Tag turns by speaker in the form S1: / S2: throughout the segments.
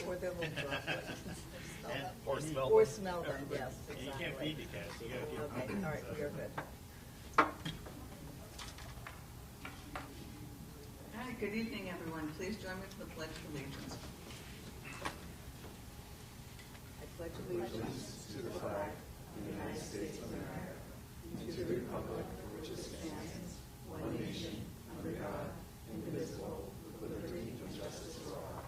S1: or their little droplets.
S2: Or smell
S1: Or
S2: them.
S1: smell them, yes,
S2: And you can't
S1: exactly.
S2: feed the cats. You gotta keep them.
S1: Okay, all right, we are good.
S3: All right, good evening, everyone. Please join me for the Pledge of Allegiance.
S1: I pledge allegiance to the flag of the United States of America, and to the republic for which it stands, one nation, under God, indivisible, with liberty and justice for all.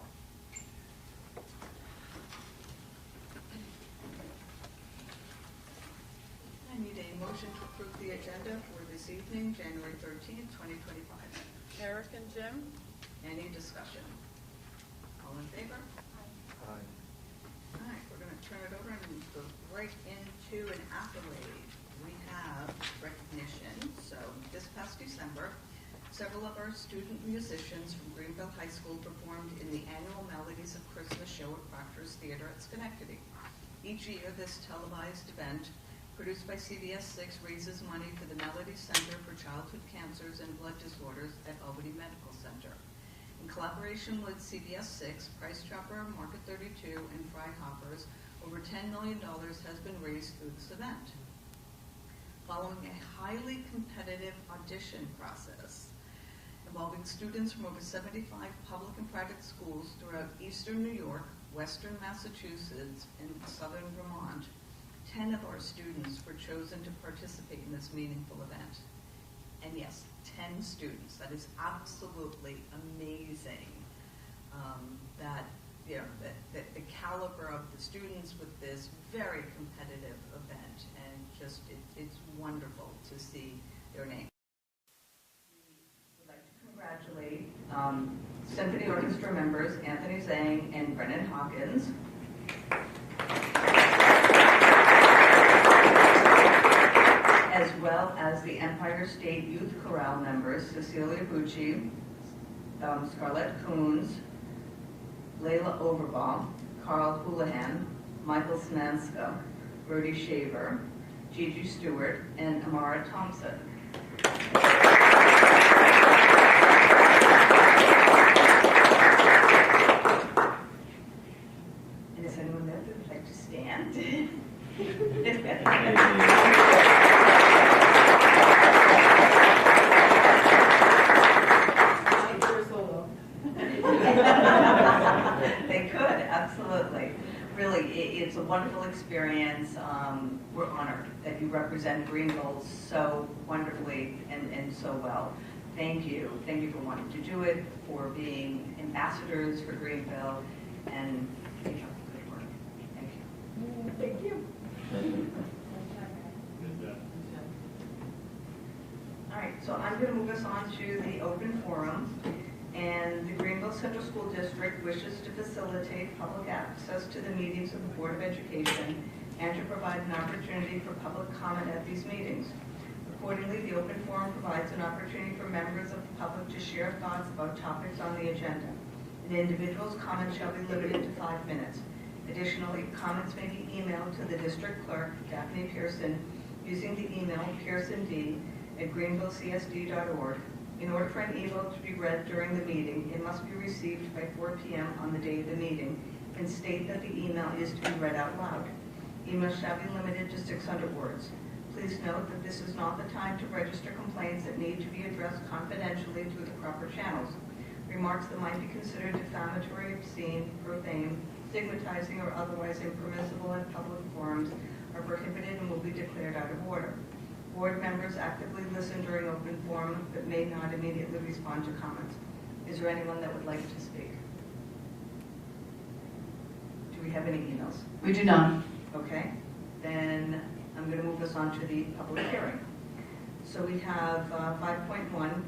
S3: I need a motion to approve the agenda for this evening, January 13th, 2025.
S4: Eric and Jim?
S3: Any discussion? All in favor?
S2: Aye.
S3: All right, we're going to turn it over and go right into an accolade. We have recognition. So this past December, several of our student musicians from Greenville High School performed in the annual Melodies of Christmas show at Proctor's Theater at Schenectady. Each year, this televised event, produced by CBS 6, raises money for the Melody Center for Childhood Cancers and Blood Disorders at Albany Medical Center. In collaboration with CBS 6, Price Chopper, Market 32, and Fry Hoppers, over $10 million has been raised through this event. Following a highly competitive audition process involving students from over 75 public and private schools throughout eastern New York, western Massachusetts, and southern Vermont, 10 of our students were chosen to participate in this meaningful event. And yes, 10 students. That is absolutely amazing. The caliber of the students with this very competitive event, and just it's wonderful to see their name. We'd like to congratulate Symphony Orchestra members Anthony Zhang and Brennan Hawkins. As well as the Empire State Youth Chorale members, Cecilia Bucci, Scarlett Coons, Layla Overbaugh, Carl Houlihan, Michael Smanska, Brody Shaver, Gigi Stewart, and Amara Thompson. And is anyone there that would like to stand? They could, absolutely. Really, it's a wonderful experience. We're honored that you represent Greenville so wonderfully and so well. Thank you. Thank you for wanting to do it, for being ambassadors for Greenville, and keep up the good work. Thank you. Thank you.
S2: Good job.
S3: All right, so I'm going to move us on to the open forum. And the Greenville Central School District wishes to facilitate public access to the meetings of the Board of Education and to provide an opportunity for public comment at these meetings. Accordingly, the open forum provides an opportunity for members of the public to share thoughts about topics on the agenda. An individual's comments shall be limited to 5 minutes. Additionally, comments may be emailed to the district clerk, Daphne Pearson, using the email pearsond@greenvillecsd.org. In order for an email to be read during the meeting, it must be received by 4 p.m. on the day of the meeting and state that the email is to be read out loud. Emails shall be limited to 600 words. Please note that this is not the time to register complaints that need to be addressed confidentially through the proper channels. Remarks that might be considered defamatory, obscene, profane, stigmatizing, or otherwise impermissible in public forums are prohibited and will be declared out of order. Board members actively listen during open forum but may not immediately respond to comments. Is there anyone that would like to speak? Do we have any emails?
S4: We do not.
S3: Okay, then I'm going to move us on to the public hearing. So we have 5.1,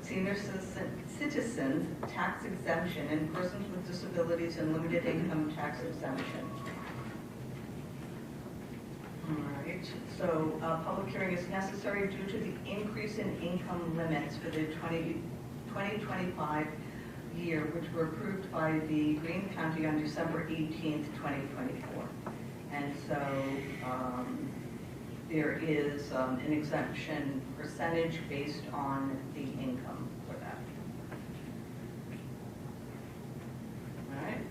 S3: senior citizens tax exemption and persons with disabilities and limited income tax exemption. All right, so public hearing is necessary due to the increase in income limits for the 2025 year, which were approved by the Greene County on December 18th, 2024. And so there is an exemption percentage based on the income for that. All right,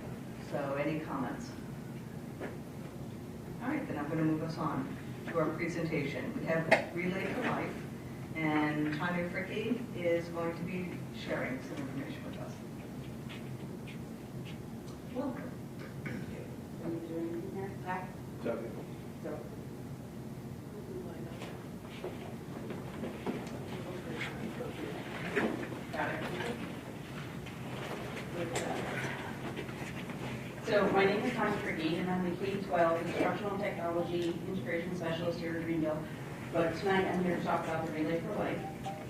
S3: so any comments? All right, then I'm going to move us on to our presentation. We have Relay for Life, and Tanya Fricke is going to be sharing some information with us. Welcome.
S5: Are you doing anything here? Back?
S1: Debbie.
S5: So. Got it. So my name is Tanya Fricke, and I'm the K-12 Instructional Technology Integration Specialist here at Greenville. But tonight I'm here to talk about the Relay for Life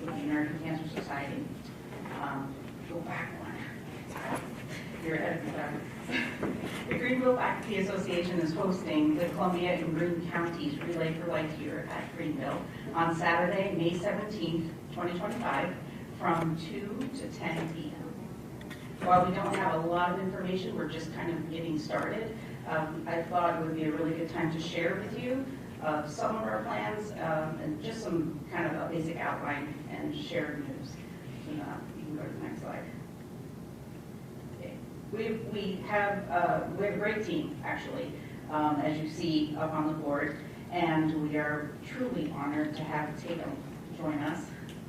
S5: with the American Cancer Society. Go back one. You're ahead of me, Dr. The Greenville Faculty Association is hosting the Columbia and Greene Counties Relay for Life here at Greenville on Saturday, May 17th, 2025, from 2 to 10 p.m. While we don't have a lot of information, we're just kind of getting started. I thought it would be a really good time to share with you some of our plans and just some kind of a basic outline and share news. You can go to the next slide. Okay. We have a great team, actually, as you see up on the board, and we are truly honored to have Tatum join us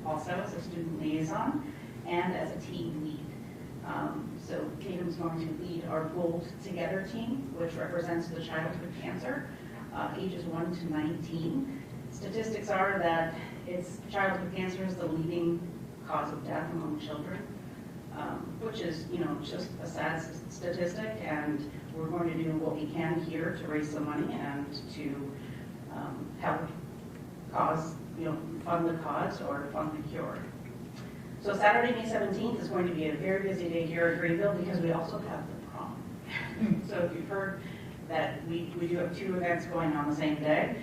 S5: also as a student liaison and as a team lead. So Tatum's going to lead our Gold Together team, which represents the childhood cancer, ages 1 to 19. Statistics are that childhood cancer is the leading cause of death among children, which is, just a sad statistic, and we're going to do what we can here to raise some money and to help fund the cause or fund the cure. So Saturday, May 17th is going to be a very busy day here at Greenville because we also have the prom. So if you've heard that we do have 2 events going on the same day.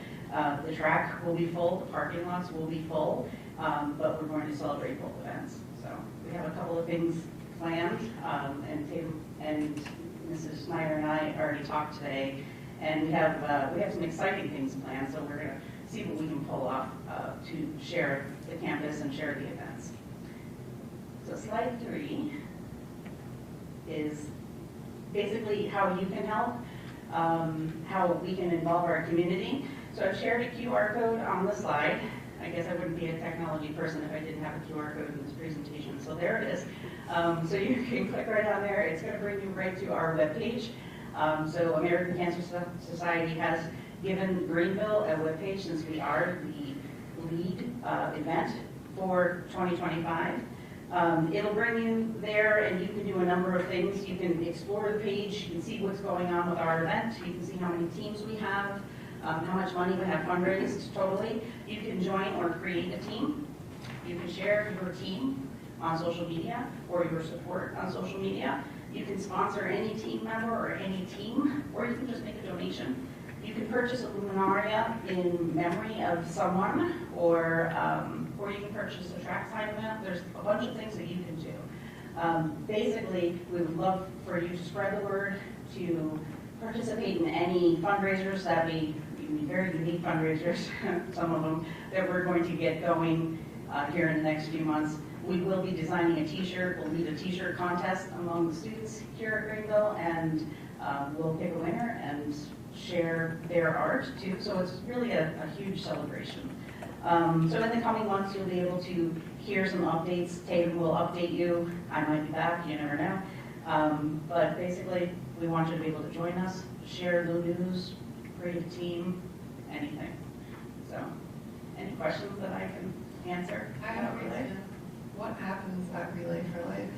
S5: The track will be full, the parking lots will be full, but we're going to celebrate both events. So we have a couple of things planned, and Tatum and Mrs. Snyder and I already talked today, and we have some exciting things planned, so we're going to see what we can pull off to share the campus and share the events. So slide 3 is basically how you can help, how we can involve our community. So I've shared a QR code on the slide. I guess I wouldn't be a technology person if I didn't have a QR code in this presentation. So there it is. So you can click right on there. It's going to bring you right to our webpage. So American Cancer Society has given Greenville a webpage since we are the lead event for 2025. It'll bring you there, and you can do a number of things. You can explore the page, you can see what's going on with our event, you can see how many teams we have, how much money we have fundraised totally. You can join or create a team. You can share your team on social media or your support on social media. You can sponsor any team member or any team, or you can just make a donation. You can purchase a luminaria in memory of someone, or you can purchase a trackside event. There's a bunch of things that you can do. Basically, we would love for you to spread the word, to participate in any fundraisers that very unique fundraisers, some of them, that we're going to get going here in the next few months. We will be designing a t-shirt. We'll lead a t-shirt contest among the students here at Greenville, and we'll pick a winner and share their art too. So it's really a huge celebration. So in the coming months, you'll be able to hear some updates. Tatum will update you. I might be back, you never know. But basically, we want you to be able to join us, share the news, create a team, anything. So, any questions that I can answer?
S1: I have a question. What happens at Relay for Life?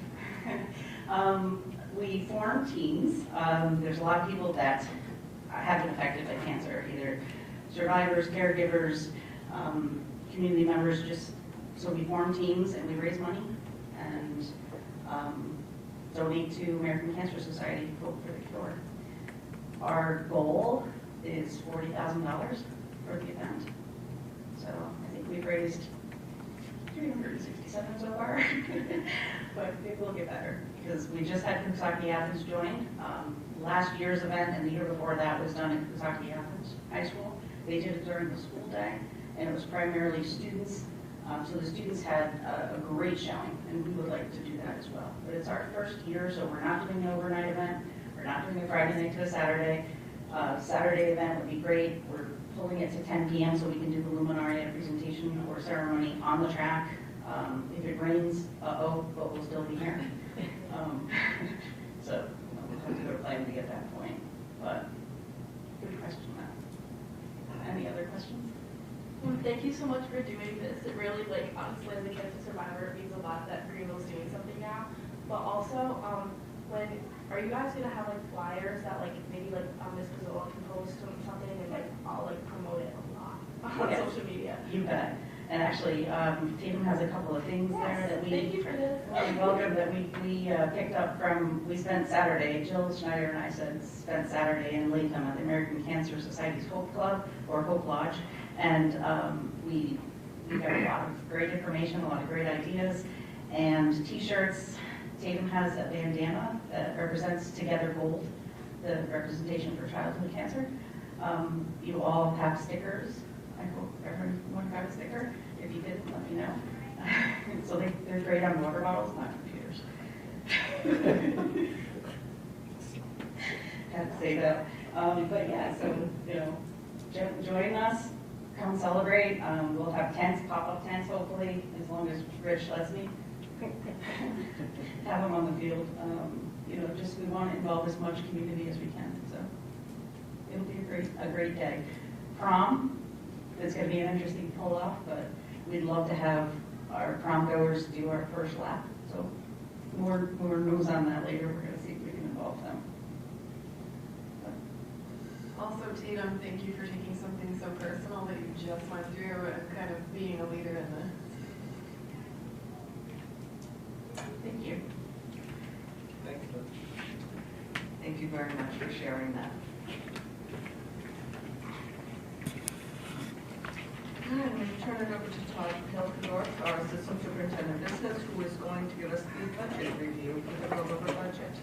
S5: We form teams. There's a lot of people that have been affected by cancer, either survivors, caregivers, community members. So we form teams and we raise money and donate to American Cancer Society, Hope for the Cure. Our goal is $40,000 for the event. So I think we've raised 367 so far, but it will get better because we just had Coxsackie Athens join. Last year's event and the year before that was done at Coxsackie Athens High School. They did it during the school day, and it was primarily students. So the students had a great showing, and we would like to do that as well. But it's our first year, so we're not doing an overnight event. We're not doing a Friday night to a Saturday. Saturday event would be great. We're pulling it to 10 p.m. so we can do the luminaria presentation or ceremony on the track. If it rains, but we'll still be here. So we'll have to go to plan to get that point. But good question, Matt. Any other questions?
S6: Well, thank you so much for doing this. It really, like, honestly, as a cancer survivor, it means a lot that Greenville's doing something now. But also, when are you guys gonna have like flyers that like maybe like Miss Pizzola can post something and like I'll like promote it a lot on social media.
S5: You bet. And actually, Tatum has a couple of things there that we.
S6: Thank you for this.
S5: Welcome that we picked up from. We spent Saturday. Jill Schneider and I spent Saturday in Latham at the American Cancer Society's Hope Club or Hope Lodge, and we got a lot of great information, a lot of great ideas, and T-shirts. Tatum has a bandana that represents Together Gold, the representation for childhood cancer. You all have stickers. I hope everyone got a sticker. If you didn't, let me know. So they're great on water bottles, not computers. Have to say that. But yeah, so, join us, come celebrate. We'll have tents, pop-up tents, hopefully, as long as Rich lets me. Have them on the field. Just we want to involve as much community as we can. So it'll be a great day. Prom, it's going to be an interesting pull-off, but we'd love to have our prom goers do our first lap. So more news on that later. We're going to see if we can involve them.
S4: Also, Tatum, thank you for taking something so personal that you just went through and kind of being a leader in this.
S5: Thank you.
S2: Thanks.
S3: Thank you very much for sharing that. And I'm going to turn it over to Todd Hilgendorf, our Assistant Superintendent of Business, who is going to give us the budget review for the rollover budget.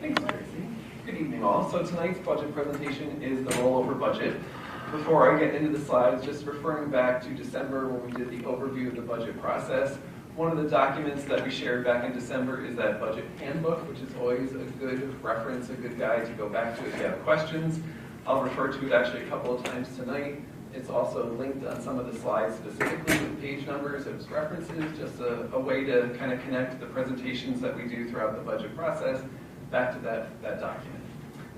S7: Thanks, Tracy. Good evening, all. So tonight's budget presentation is the rollover budget. Before I get into the slides, just referring back to December when we did the overview of the budget process, one of the documents that we shared back in December is that budget handbook, which is always a good reference, a good guide to go back to if you have questions. I'll refer to it actually a couple of times tonight. It's also linked on some of the slides specifically with page numbers as references, just a way to kind of connect the presentations that we do throughout the budget process back to that document.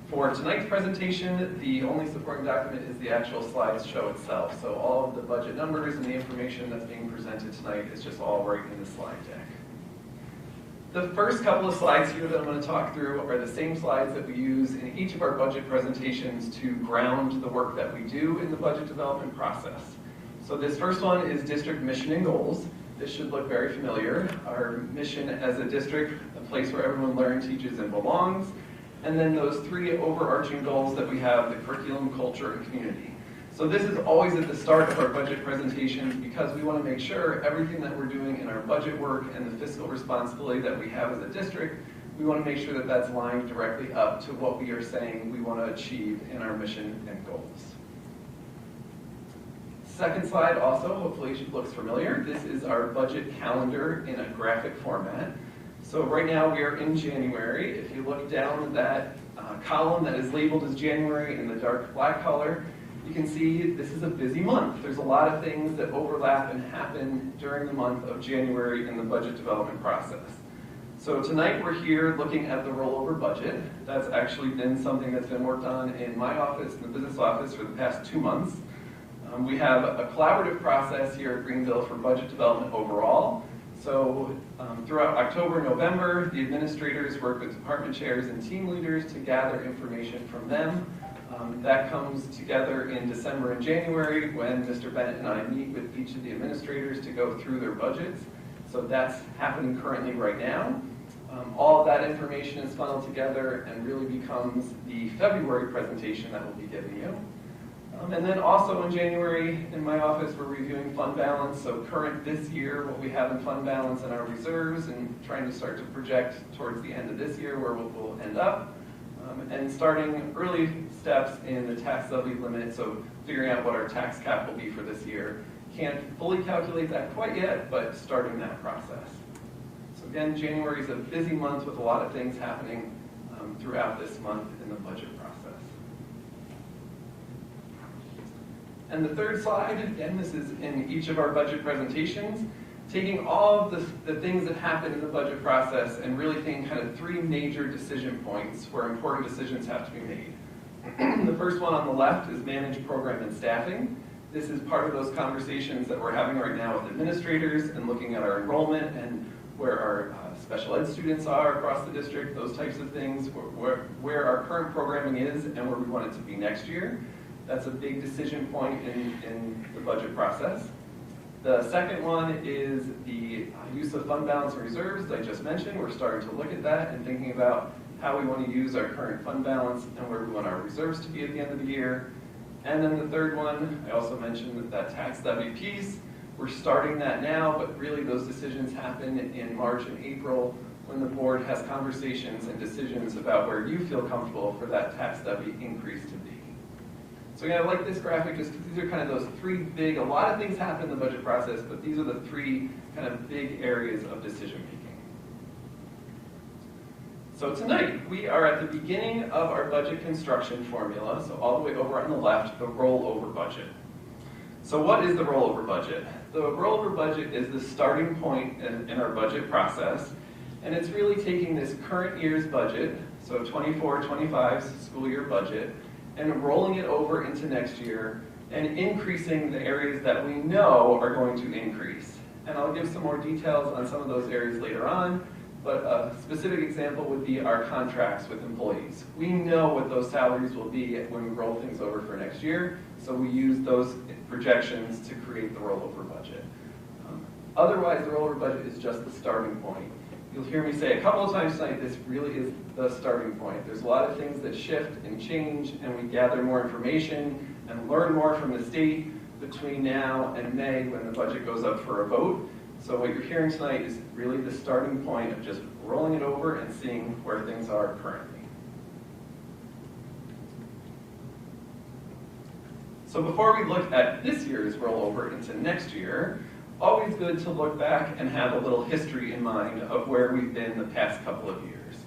S7: For tonight's presentation, the only supporting document is the actual slide show itself. So all of the budget numbers and the information that's being presented tonight is just all right in the slide deck. The first couple of slides here that I'm going to talk through are the same slides that we use in each of our budget presentations to ground the work that we do in the budget development process. So this first one is district mission and goals. This should look very familiar. Our mission as a district, a place where everyone learns, teaches, and belongs. And then those three overarching goals that we have, the curriculum, culture, and community. So this is always at the start of our budget presentations because we want to make sure everything that we're doing in our budget work and the fiscal responsibility that we have as a district, we want to make sure that that's lined directly up to what we are saying we want to achieve in our mission and goals. Second slide also, hopefully looks familiar. This is our budget calendar in a graphic format. So right now we are in January. If you look down that column that is labeled as January in the dark black color, you can see this is a busy month. There's a lot of things that overlap and happen during the month of January in the budget development process. So tonight we're here looking at the rollover budget. That's actually been something that's been worked on in my office, in the business office, for the past 2 months. We have a collaborative process here at Greenville for budget development overall. So throughout October, November, the administrators work with department chairs and team leaders to gather information from them. That comes together in December and January when Mr. Bennett and I meet with each of the administrators to go through their budgets. So that's happening currently right now. All of that information is funneled together and really becomes the February presentation that we'll be giving you. And then also in January, in my office, we're reviewing fund balance. So current this year, what we have in fund balance and our reserves, and trying to start to project towards the end of this year where we'll end up. And starting early steps in the tax levy limit, so figuring out what our tax cap will be for this year. Can't fully calculate that quite yet, but starting that process. So again, January is a busy month with a lot of things happening. throughout this month in the budget process. And the third slide, again, this is in each of our budget presentations, taking all of the things that happen in the budget process and really taking kind of three major decision points where important decisions have to be made. The first one on the left is manage program and staffing. This is part of those conversations that we're having right now with administrators and looking at our enrollment and where our special ed students are across the district, those types of things, where our current programming is and where we want it to be next year. That's a big decision point in the budget process. The second one is the use of fund balance and reserves that I just mentioned. We're starting to look at that and thinking about how we want to use our current fund balance and where we want our reserves to be at the end of the year. And then the third one, I also mentioned that tax levy piece. We're starting that now, but really those decisions happen in March and April when the board has conversations and decisions about where you feel comfortable for that tax levy increase to be. So yeah, I like this graphic just because these are kind of those three big, a lot of things happen in the budget process, but these are the three kind of big areas of decision making. So tonight, we are at the beginning of our budget construction formula, so all the way over on the left, the rollover budget. So what is the rollover budget? The rollover budget is the starting point in our budget process, and it's really taking this current year's budget, so 24-25's school year budget, and rolling it over into next year and increasing the areas that we know are going to increase. And I'll give some more details on some of those areas later on, but a specific example would be our contracts with employees. We know what those salaries will be when we roll things over for next year, so we use those projections to create the rollover budget. Otherwise, the rollover budget is just the starting point. You'll hear me say a couple of times tonight, this really is the starting point. There's a lot of things that shift and change, and we gather more information and learn more from the state between now and May when the budget goes up for a vote. So what you're hearing tonight is really the starting point of just rolling it over and seeing where things are currently. So before we look at this year's rollover into next year, always good to look back and have a little history in mind of where we've been the past couple of years.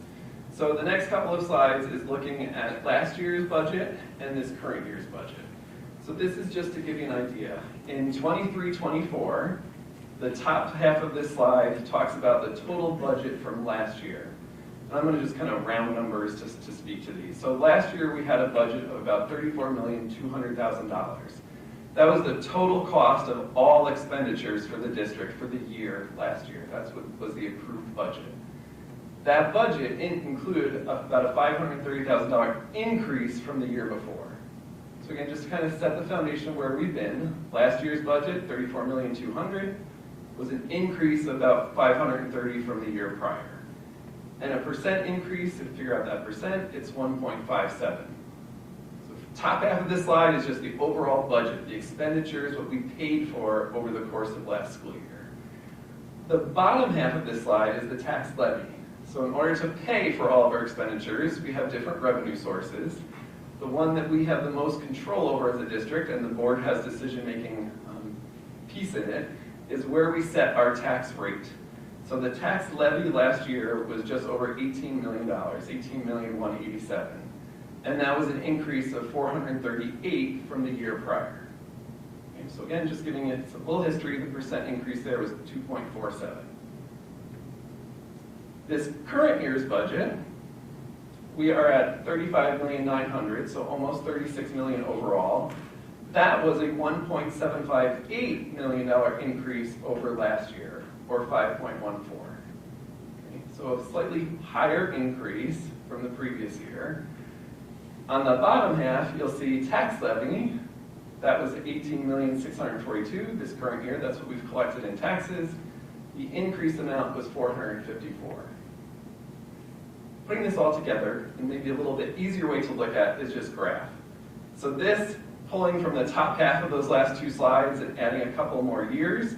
S7: So the next couple of slides is looking at last year's budget and this current year's budget. So this is just to give you an idea. In 23-24, the top half of this slide talks about the total budget from last year. And I'm going to just kind of round numbers to speak to these. So last year we had a budget of about $34,200,000. That was the total cost of all expenditures for the district for the year last year. That's what was the approved budget. That budget included about a $530,000 increase from the year before. So again, just to kind of set the foundation of where we've been, last year's budget, $34,200,000, was an increase of about $530,000 from the year prior. And a percent increase, to figure out that percent, it's 1.57. Top half of this slide is just the overall budget, the expenditures, what we paid for over the course of last school year. The bottom half of this slide is the tax levy. So in order to pay for all of our expenditures, we have different revenue sources. The one that we have the most control over as a district, and the board has decision-making piece in it, is where we set our tax rate. So the tax levy last year was just over $18 million, $18,187,000. And that was an increase of $438,000 from the year prior. Okay, so again, just giving it a little history, the percent increase there was 2.47. This current year's budget, we are at $35,900,000, so almost $36 million overall. That was a $1.758 million increase over last year, or 5.14. Okay, so a slightly higher increase from the previous year. On the bottom half, you'll see tax levy. That was $18,642,000 this current year. That's what we've collected in taxes. The increased amount was $454,000. Putting this all together, and maybe a little bit easier way to look at is just graph. So this, pulling from the top half of those last two slides and adding a couple more years,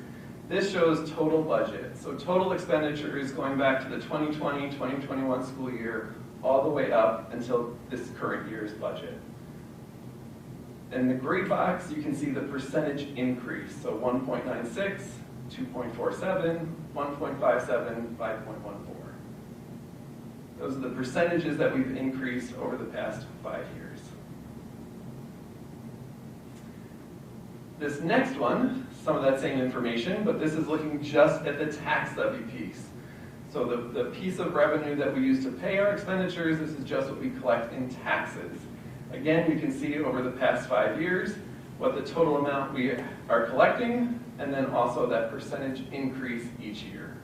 S7: this shows total budget. So total expenditures going back to the 2020-2021 school year, all the way up until this current year's budget. In the gray box, you can see the percentage increase. So 1.96, 2.47, 1.57, 5.14. Those are the percentages that we've increased over the past 5 years. This next one, some of that same information, but this is looking just at the tax levy piece. So the piece of revenue that we use to pay our expenditures, this is just what we collect in taxes. Again, you can see over the past 5 years what the total amount we are collecting, and then also that percentage increase each year.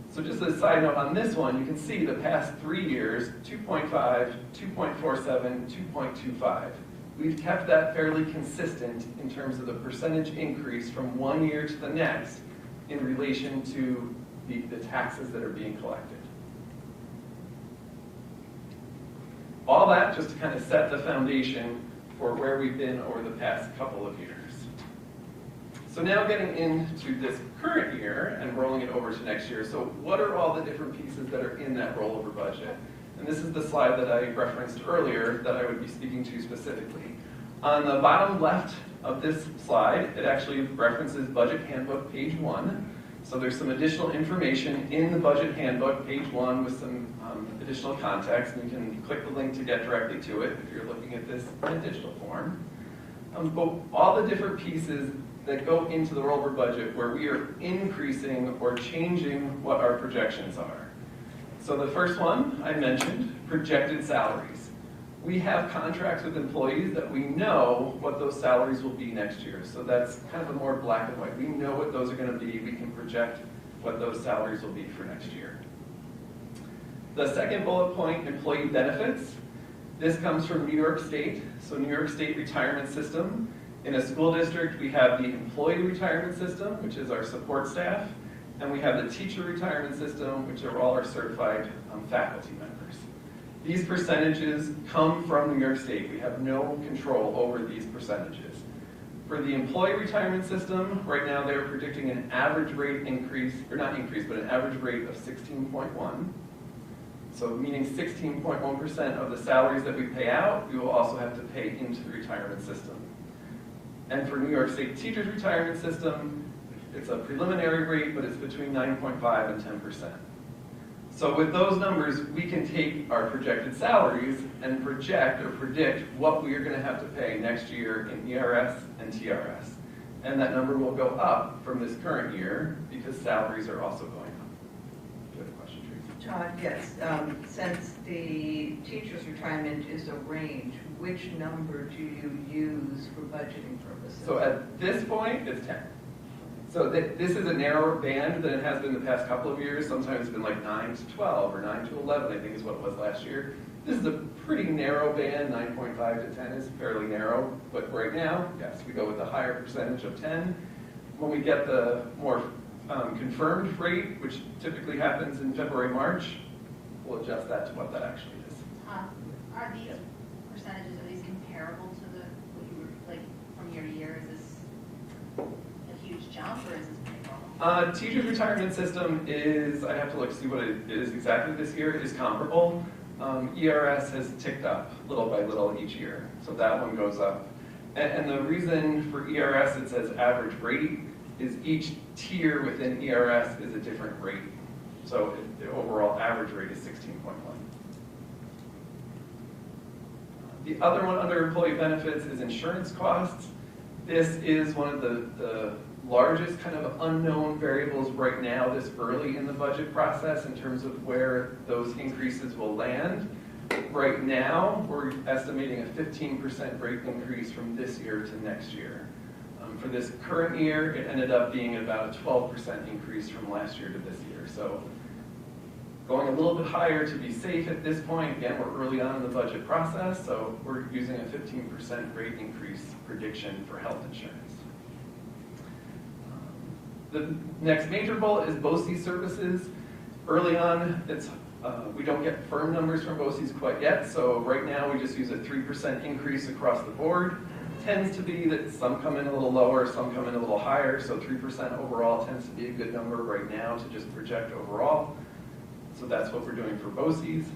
S7: So just as a side note on this one, you can see the past 3 years, 2.5, 2.47, 2.25. We've kept that fairly consistent in terms of the percentage increase from one year to the next in relation to the taxes that are being collected. All that just to kind of set the foundation for where we've been over the past couple of years. So now getting into this current year and rolling it over to next year. So what are all the different pieces that are in that rollover budget? And this is the slide that I referenced earlier that I would be speaking to specifically. On the bottom left of this slide, it actually references Budget Handbook, page 1. So there's some additional information in the Budget Handbook, page 1, with some additional context, and you can click the link to get directly to it if you're looking at this in a digital form. But all the different pieces that go into the rollover budget where we are increasing or changing what our projections are. So the first one I mentioned, projected salaries. We have contracts with employees that we know what those salaries will be next year. So that's kind of a more black and white. We know what those are going to be. We can project what those salaries will be for next year. The second bullet point, employee benefits. This comes from New York State. So New York State retirement system. In a school district, we have the employee retirement system, which is our support staff. And we have the teacher retirement system, which are all our certified faculty members. These percentages come from New York State. We have no control over these percentages. For the employee retirement system, right now they're predicting an average rate increase, or not increase, but an average rate of 16.1. So meaning 16.1% of the salaries that we pay out, we will also have to pay into the retirement system. And for New York State teachers retirement system, it's a preliminary rate, but it's between 9.5 and 10%. So with those numbers, we can take our projected salaries and project or predict what we are going to have to pay next year in ERS and TRS. And that number will go up from this current year because salaries are also going up. Do you have a question, Tracy?
S3: Todd, yes. Since the teacher's retirement is a range, which number do you use for budgeting purposes?
S7: So at this point, it's 10. So this is a narrower band than it has been the past couple of years. Sometimes it's been like 9 to 12 or 9 to 11, I think is what it was last year. This is a pretty narrow band. 9.5 to 10 is fairly narrow. But right now, yes, we go with the higher percentage of 10. When we get the more confirmed rate, which typically happens in February, March, we'll adjust that to what that actually is.
S8: Are these percentages, are these comparable to the, what you were, like, from year to year? Is this a huge jump, or is this pretty normal?
S7: Teachers retirement system is, I have to look see what it is exactly this year, is comparable. ERS has ticked up little by little each year, so that one goes up. And the reason for ERS it says average rate is each tier within ERS is a different rate. So the overall average rate is 16.1. The other one under employee benefits is insurance costs. This is one of the largest kind of unknown variables right now this early in the budget process in terms of where those increases will land. Right now, we're estimating a 15% rate increase from this year to next year. For this current year, it ended up being about a 12% increase from last year to this year. So going a little bit higher to be safe at this point. Again, we're early on in the budget process, so we're using a 15% rate increase prediction for health insurance. The next major bullet is BOCES services. Early on, we don't get firm numbers from BOCES quite yet, so right now we just use a 3% increase across the board. Tends to be that some come in a little lower, some come in a little higher, so 3% overall tends to be a good number right now to just project overall. So that's what we're doing for BOCES.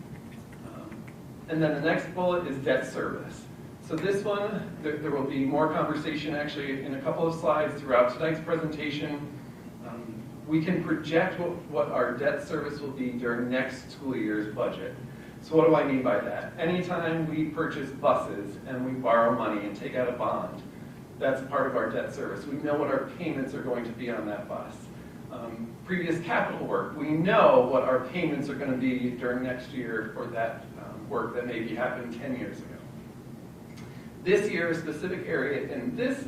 S7: And then the next bullet is debt service. So this one, there will be more conversation actually in a couple of slides throughout tonight's presentation. we can project what our debt service will be during next school year's budget. So what do I mean by that? Anytime we purchase buses and we borrow money and take out a bond, that's part of our debt service. We know what our payments are going to be on that bus. Previous capital work, we know what our payments are going to be during next year for that work that maybe happened 10 years ago. This year, a specific area in this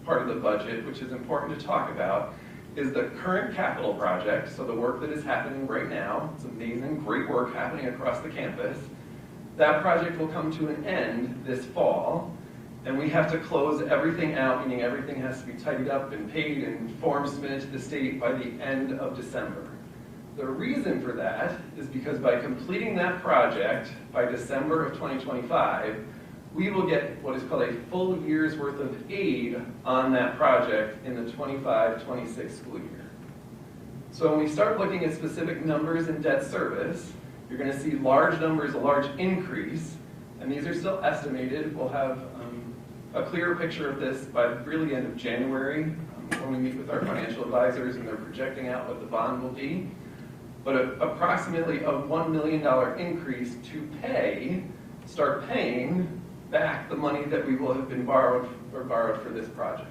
S7: part of the budget, which is important to talk about, is the current capital project, so the work that is happening right now. It's amazing, great work happening across the campus. That project will come to an end this fall, and we have to close everything out, meaning everything has to be tidied up and paid and forms submitted to the state by the end of December. The reason for that is because by completing that project by December of 2025, we will get what is called a full year's worth of aid on that project in the 25-26 school year. So when we start looking at specific numbers in debt service, you're going to see large numbers, a large increase, and these are still estimated. We'll have a clearer picture of this by really the end of January when we meet with our financial advisors and they're projecting out what the bond will be. But approximately a $1 million increase to start paying back the money that we will have been borrowed for this project.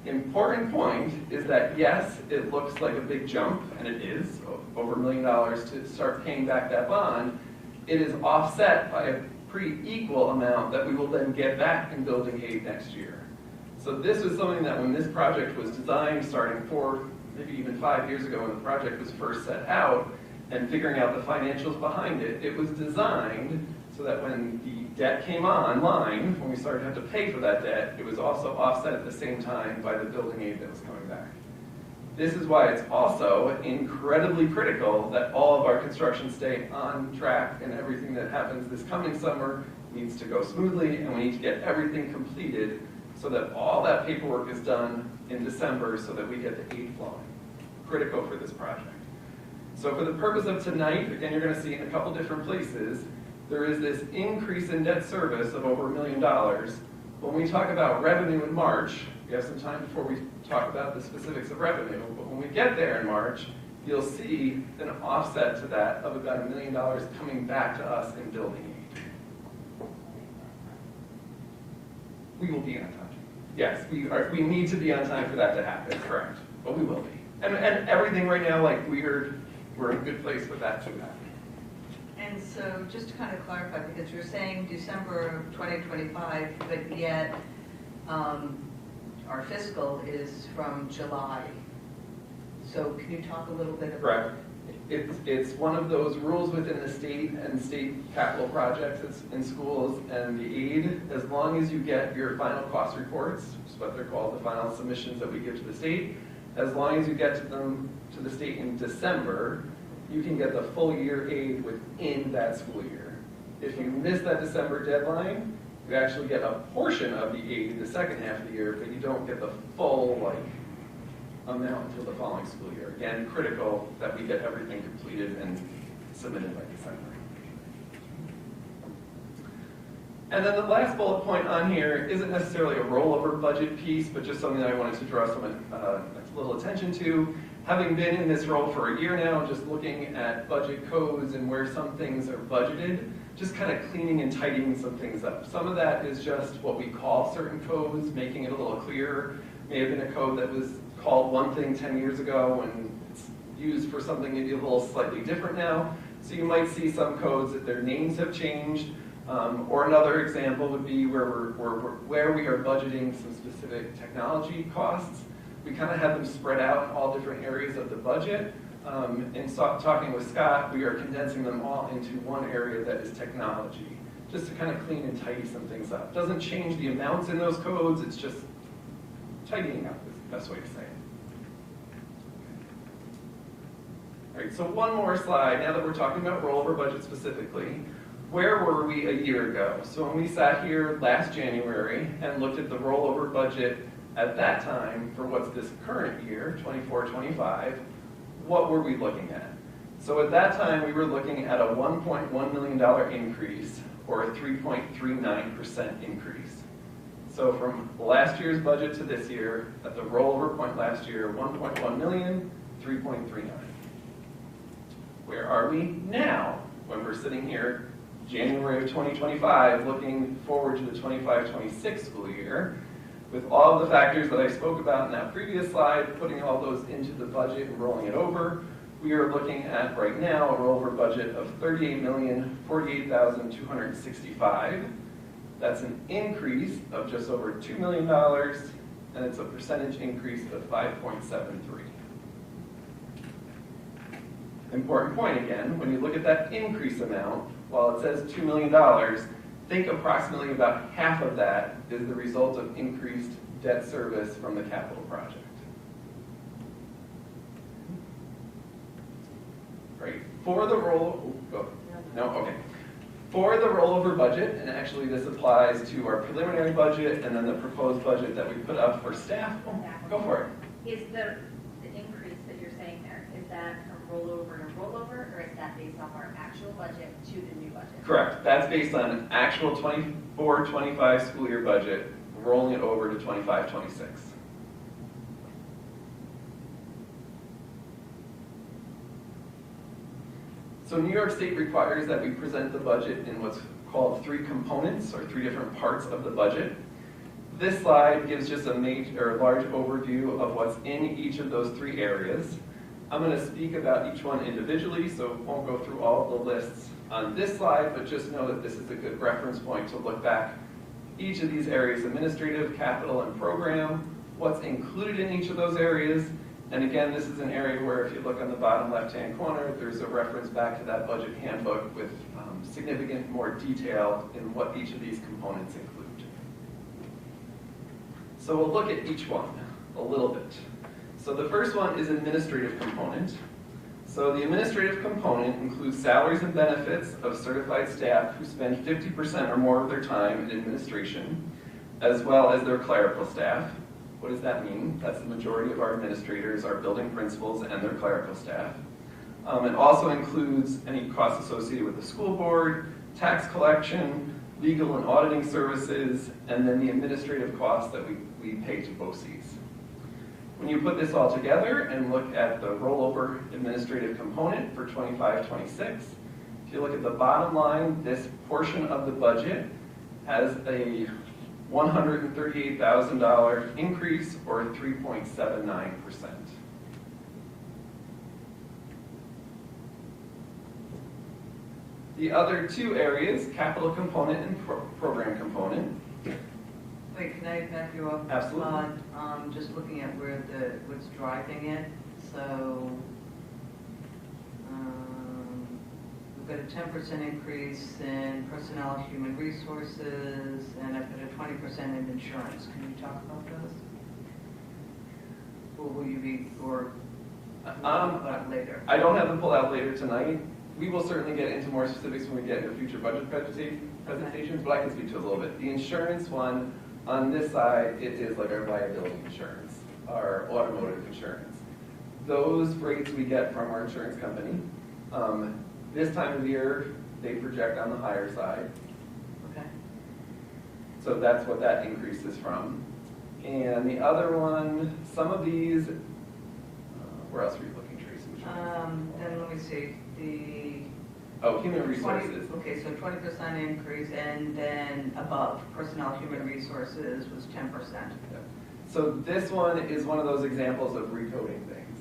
S7: Important point is that yes, it looks like a big jump, and it is, over $1 million to start paying back that bond. It is offset by a pretty equal amount that we will then get back in building aid next year. So this was something that when this project was designed, starting maybe even 5 years ago when the project was first set out, and figuring out the financials behind it, it was designed so that when the debt came online, when we started to have to pay for that debt, it was also offset at the same time by the building aid that was coming back. This is why it's also incredibly critical that all of our construction stay on track, and everything that happens this coming summer needs to go smoothly, and we need to get everything completed so that all that paperwork is done in December so that we get the aid flowing. Critical for this project. So for the purpose of tonight, again, you're going to see in a couple different places, there is this increase in debt service of over $1 million. When we talk about revenue in March, we have some time before we talk about the specifics of revenue, but when we get there in March, you'll see an offset to that of about $1 million coming back to us in building aid. We will be on time. Yes, we need to be on time for that to happen, correct, but we will be. And everything right now, like we're in a good place with that to happen.
S3: And so just to kind of clarify, because you're saying December of 2025, but yet our fiscal is from July. So can you talk a little bit about?
S7: Correct. It's one of those rules within the state and state capital projects it's in schools, and the aid, as long as you get your final cost reports, which is what they're called, the final submissions that we give to the state, as long as you get them to the state in December, you can get the full year aid within that school year. If you miss that December deadline, you actually get a portion of the aid the second half of the year, but you don't get the full amount until the following school year. Again, critical that we get everything completed and submitted by December. And then the last bullet point on here isn't necessarily a rollover budget piece, but just something that I wanted to draw a little attention to. Having been in this role for a year now, just looking at budget codes and where some things are budgeted, just kind of cleaning and tidying some things up. Some of that is just what we call certain codes, making it a little clearer. May have been a code that was called one thing 10 years ago and it's used for something maybe a little slightly different now. So you might see some codes that their names have changed. Or another example would be where we are budgeting some specific technology costs. We kind of have them spread out in all different areas of the budget. And talking with Scott, we are condensing them all into one area that is technology, just to kind of clean and tidy some things up. Doesn't change the amounts in those codes, it's just tidying up is the best way to say it. All right, so one more slide, now that we're talking about rollover budget specifically. Where were we a year ago? So when we sat here last January and looked at the rollover budget at that time for what's this current year, 24-25, what were we looking at? So at that time, we were looking at a $1.1 million increase, or a 3.39% increase. So from last year's budget to this year, at the rollover point last year, 1.1 million, 3.39. Where are we now when we're sitting here January of 2025 looking forward to the 25-26 school year with all of the factors that I spoke about in that previous slide, putting all those into the budget and rolling it over? We are looking at right now a rollover budget of $38,048,265. That's an increase of just over $2 million, and it's a percentage increase of 5.73. Important point again, when you look at that increase amount, while it says $2 million, think approximately about half of that is the result of increased debt service from the capital project. Right. For the For the rollover budget, and actually this applies to our preliminary budget and then the proposed budget that we put up for staff. Oh, go for it.
S8: Is the increase that you're saying there, is that from rollover to rollover, or is that based off our actual budget to the new budget?
S7: Correct. That's based on actual 24-25 school year budget, rolling it over to 25-26. So New York State requires that we present the budget in what's called 3 components, or 3 different parts of the budget. This slide gives just a large overview of what's in each of those 3 areas. I'm going to speak about each one individually, so won't go through all of the lists on this slide, but just know that this is a good reference point to look back each of these areas: administrative, capital, and program, what's included in each of those areas. And again, this is an area where if you look on the bottom left-hand corner, there's a reference back to that budget handbook with significant more detail in what each of these components include. So we'll look at each one a little bit. So the first one is administrative component. So the administrative component includes salaries and benefits of certified staff who spend 50% or more of their time in administration, as well as their clerical staff. What does that mean? That's the majority of our administrators, our building principals, and their clerical staff. It also includes any costs associated with the school board, tax collection, legal and auditing services, and then the administrative costs that we pay to BOCES. When you put this all together and look at the rollover administrative component for 25-26, if you look at the bottom line, this portion of the budget has a $138,000 increase, or 3.79%. The other 2 areas, capital component and program component.
S9: Wait, can I back you up?
S7: Absolutely.
S9: Just looking at what's driving it. So we've got a 10% increase in personnel, human resources, and I've got a 20% in insurance. Can you talk about those? Or will you be, or about it later?
S7: I don't have them pulled out later tonight. We will certainly get into more specifics when we get into future budget presentations, but I can speak to it a little bit. The insurance one, on this side, it is like our liability insurance, our automotive insurance. Those rates we get from our insurance company. This time of year, they project on the higher side.
S9: Okay.
S7: So that's what that increase is from. And the other one, some of these, where else were you looking, Tracy?
S9: Then let me see,
S7: Human resources.
S9: Okay, so 20% increase, and then above, personnel, human resources was 10%.
S7: Yeah. So this one is one of those examples of recoding things.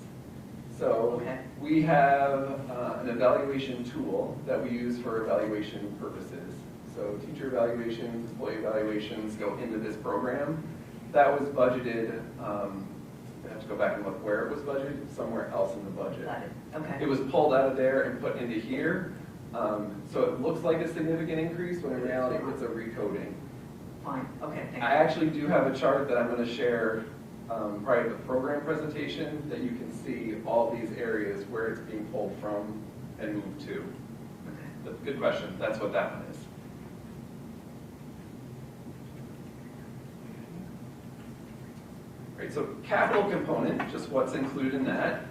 S7: So
S9: Okay.
S7: we have an evaluation tool that we use for evaluation purposes. So teacher evaluations, employee evaluations go into this program. That was budgeted, I have to go back and look where it was budgeted, somewhere else in the budget.
S9: Got it, okay.
S7: It was pulled out of there and put into here. So it looks like a significant increase, when in reality it's a recoding.
S9: Fine, okay, thank you.
S7: I actually do have a chart that I'm going to share prior to the program presentation that you can see all these areas where it's being pulled from and moved to.
S9: Okay.
S7: But good question. That's what that one is. Right, so capital component, just what's included in that.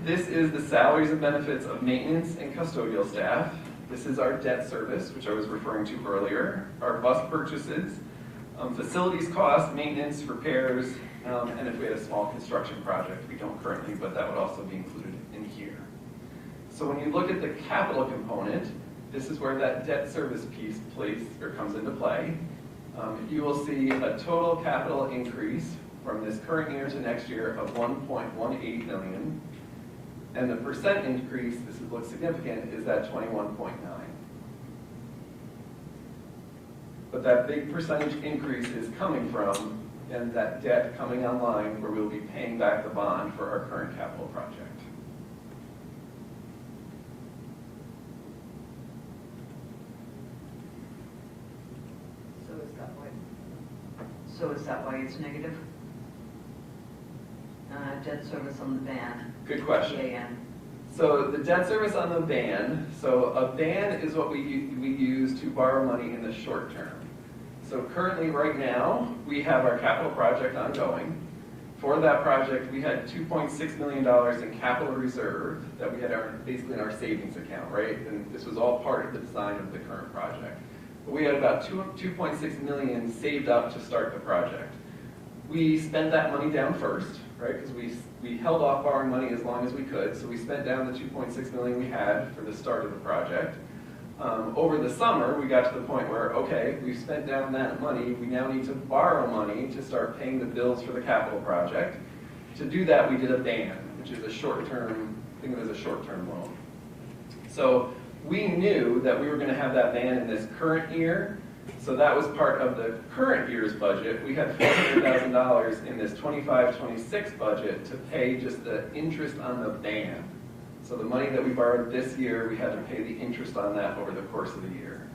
S7: This is the salaries and benefits of maintenance and custodial staff. This is our debt service, which I was referring to earlier, our bus purchases, Facilities costs, maintenance, repairs, and if we had a small construction project, we don't currently, but that would also be included in here. So when you look at the capital component, this is where that debt service piece comes into play. You will see a total capital increase from this current year to next year of 1.18 million. And the percent increase, this looks significant, is at 21.9. But that big percentage increase is coming from, and that debt coming online where we'll be paying back the bond for our current capital project.
S9: So is that why it's negative? Debt service on the ban.
S7: Good question.
S9: BAN.
S7: So the debt service on the ban, so a ban is what we use to borrow money in the short term. So currently, right now, we have our capital project ongoing. For that project, we had $2.6 million in capital reserve that we had basically in our savings account, right? And this was all part of the design of the current project. But we had about $2.6 million saved up to start the project. We spent that money down first, right? Because we held off borrowing money as long as we could. So we spent down the $2.6 million we had for the start of the project. Over the summer, we got to the point where, okay, we've spent down that money. We now need to borrow money to start paying the bills for the capital project. To do that, we did a ban, which is a short-term, think of it as a short-term loan. So we knew that we were going to have that ban in this current year. So that was part of the current year's budget. We had $400,000 in this 25-26 budget to pay just the interest on the ban. So the money that we borrowed this year, we had to pay the interest on that over the course of the year.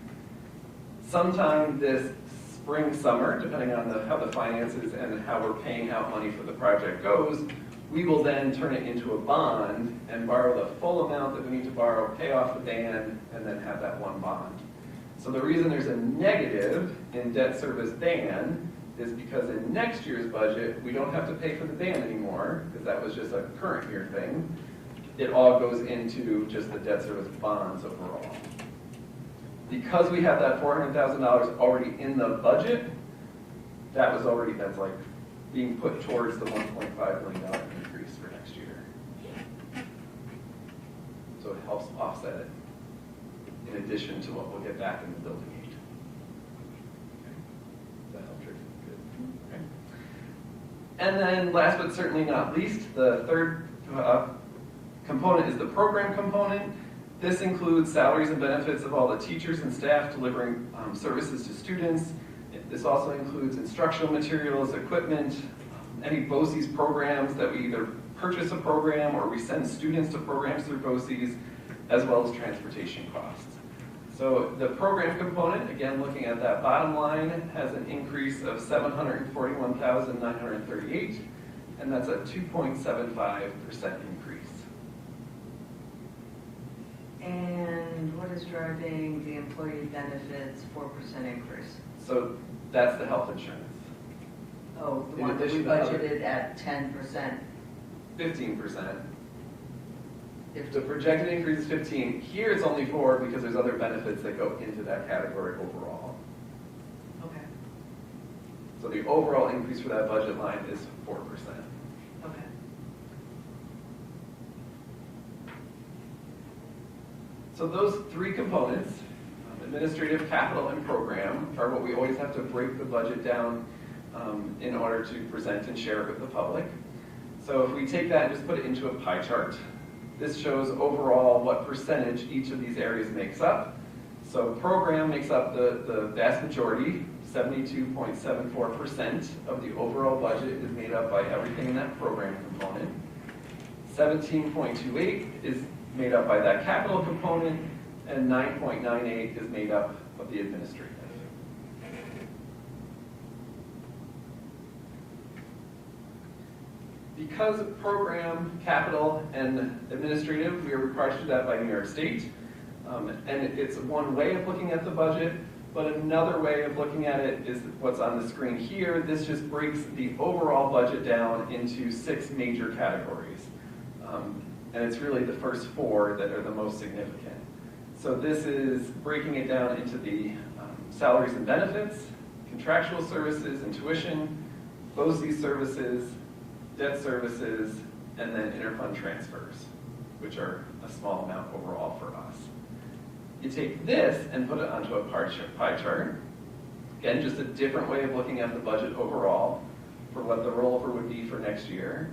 S7: Sometime this spring, summer, depending on how the finances and how we're paying out money for the project goes, we will then turn it into a bond and borrow the full amount that we need to borrow, pay off the ban, and then have that one bond. So the reason there's a negative in debt service ban is because in next year's budget, we don't have to pay for the ban anymore, because that was just a current year thing. It all goes into just the debt service bonds overall. Because we have that $400,000 already in the budget, that's like being put towards the $1.5 million increase for next year. So it helps offset it, in addition to what we'll get back in the building aid. Okay. Does that help, Trish? Good. Okay. And then last but certainly not least, the third component is the program component. This includes salaries and benefits of all the teachers and staff delivering services to students. This also includes instructional materials, equipment, any BOCES programs that we either purchase a program or we send students to programs through BOCES, as well as transportation costs. So the program component, again looking at that bottom line, has an increase of $741,938, and that's a 2.75% increase.
S9: And what is driving the employee benefits 4% increase?
S7: So that's the health insurance.
S9: Oh, the
S7: In
S9: one that we
S7: addition to other-
S9: budgeted at 10%.
S7: 15%. If the projected increase is 15, here it's only 4 because there's other benefits that go into that category overall.
S9: Okay.
S7: So the overall increase for that budget line is 4%.
S9: Okay.
S7: So those three components, administrative, capital, and program, are what we always have to break the budget down in order to present and share it with the public. So if we take that and just put it into a pie chart, this shows overall what percentage each of these areas makes up. So program makes up the vast majority, 72.74% of the overall budget is made up by everything in that program component. 17.28 is made up by that capital component, and 9.98 is made up of the administrative. Because program, capital, and administrative, we are required to do that by New York State. And it's one way of looking at the budget, but another way of looking at it is what's on the screen here. This just breaks the overall budget down into 6 major categories. And it's really the first 4 that are the most significant. So this is breaking it down into the salaries and benefits, contractual services and tuition, BOCE services, debt services, and then interfund transfers, which are a small amount overall for us. You take this and put it onto a pie chart. Again, just a different way of looking at the budget overall for what the rollover would be for next year.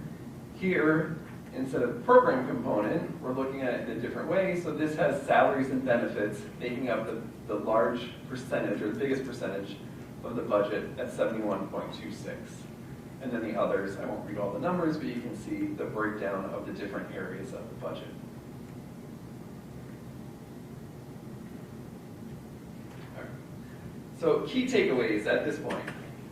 S7: Here, instead of program component, we're looking at it in a different way. So this has salaries and benefits making up the large percentage, or the biggest percentage of the budget at 71.26. And then the others, I won't read all the numbers, but you can see the breakdown of the different areas of the budget. So key takeaways at this point.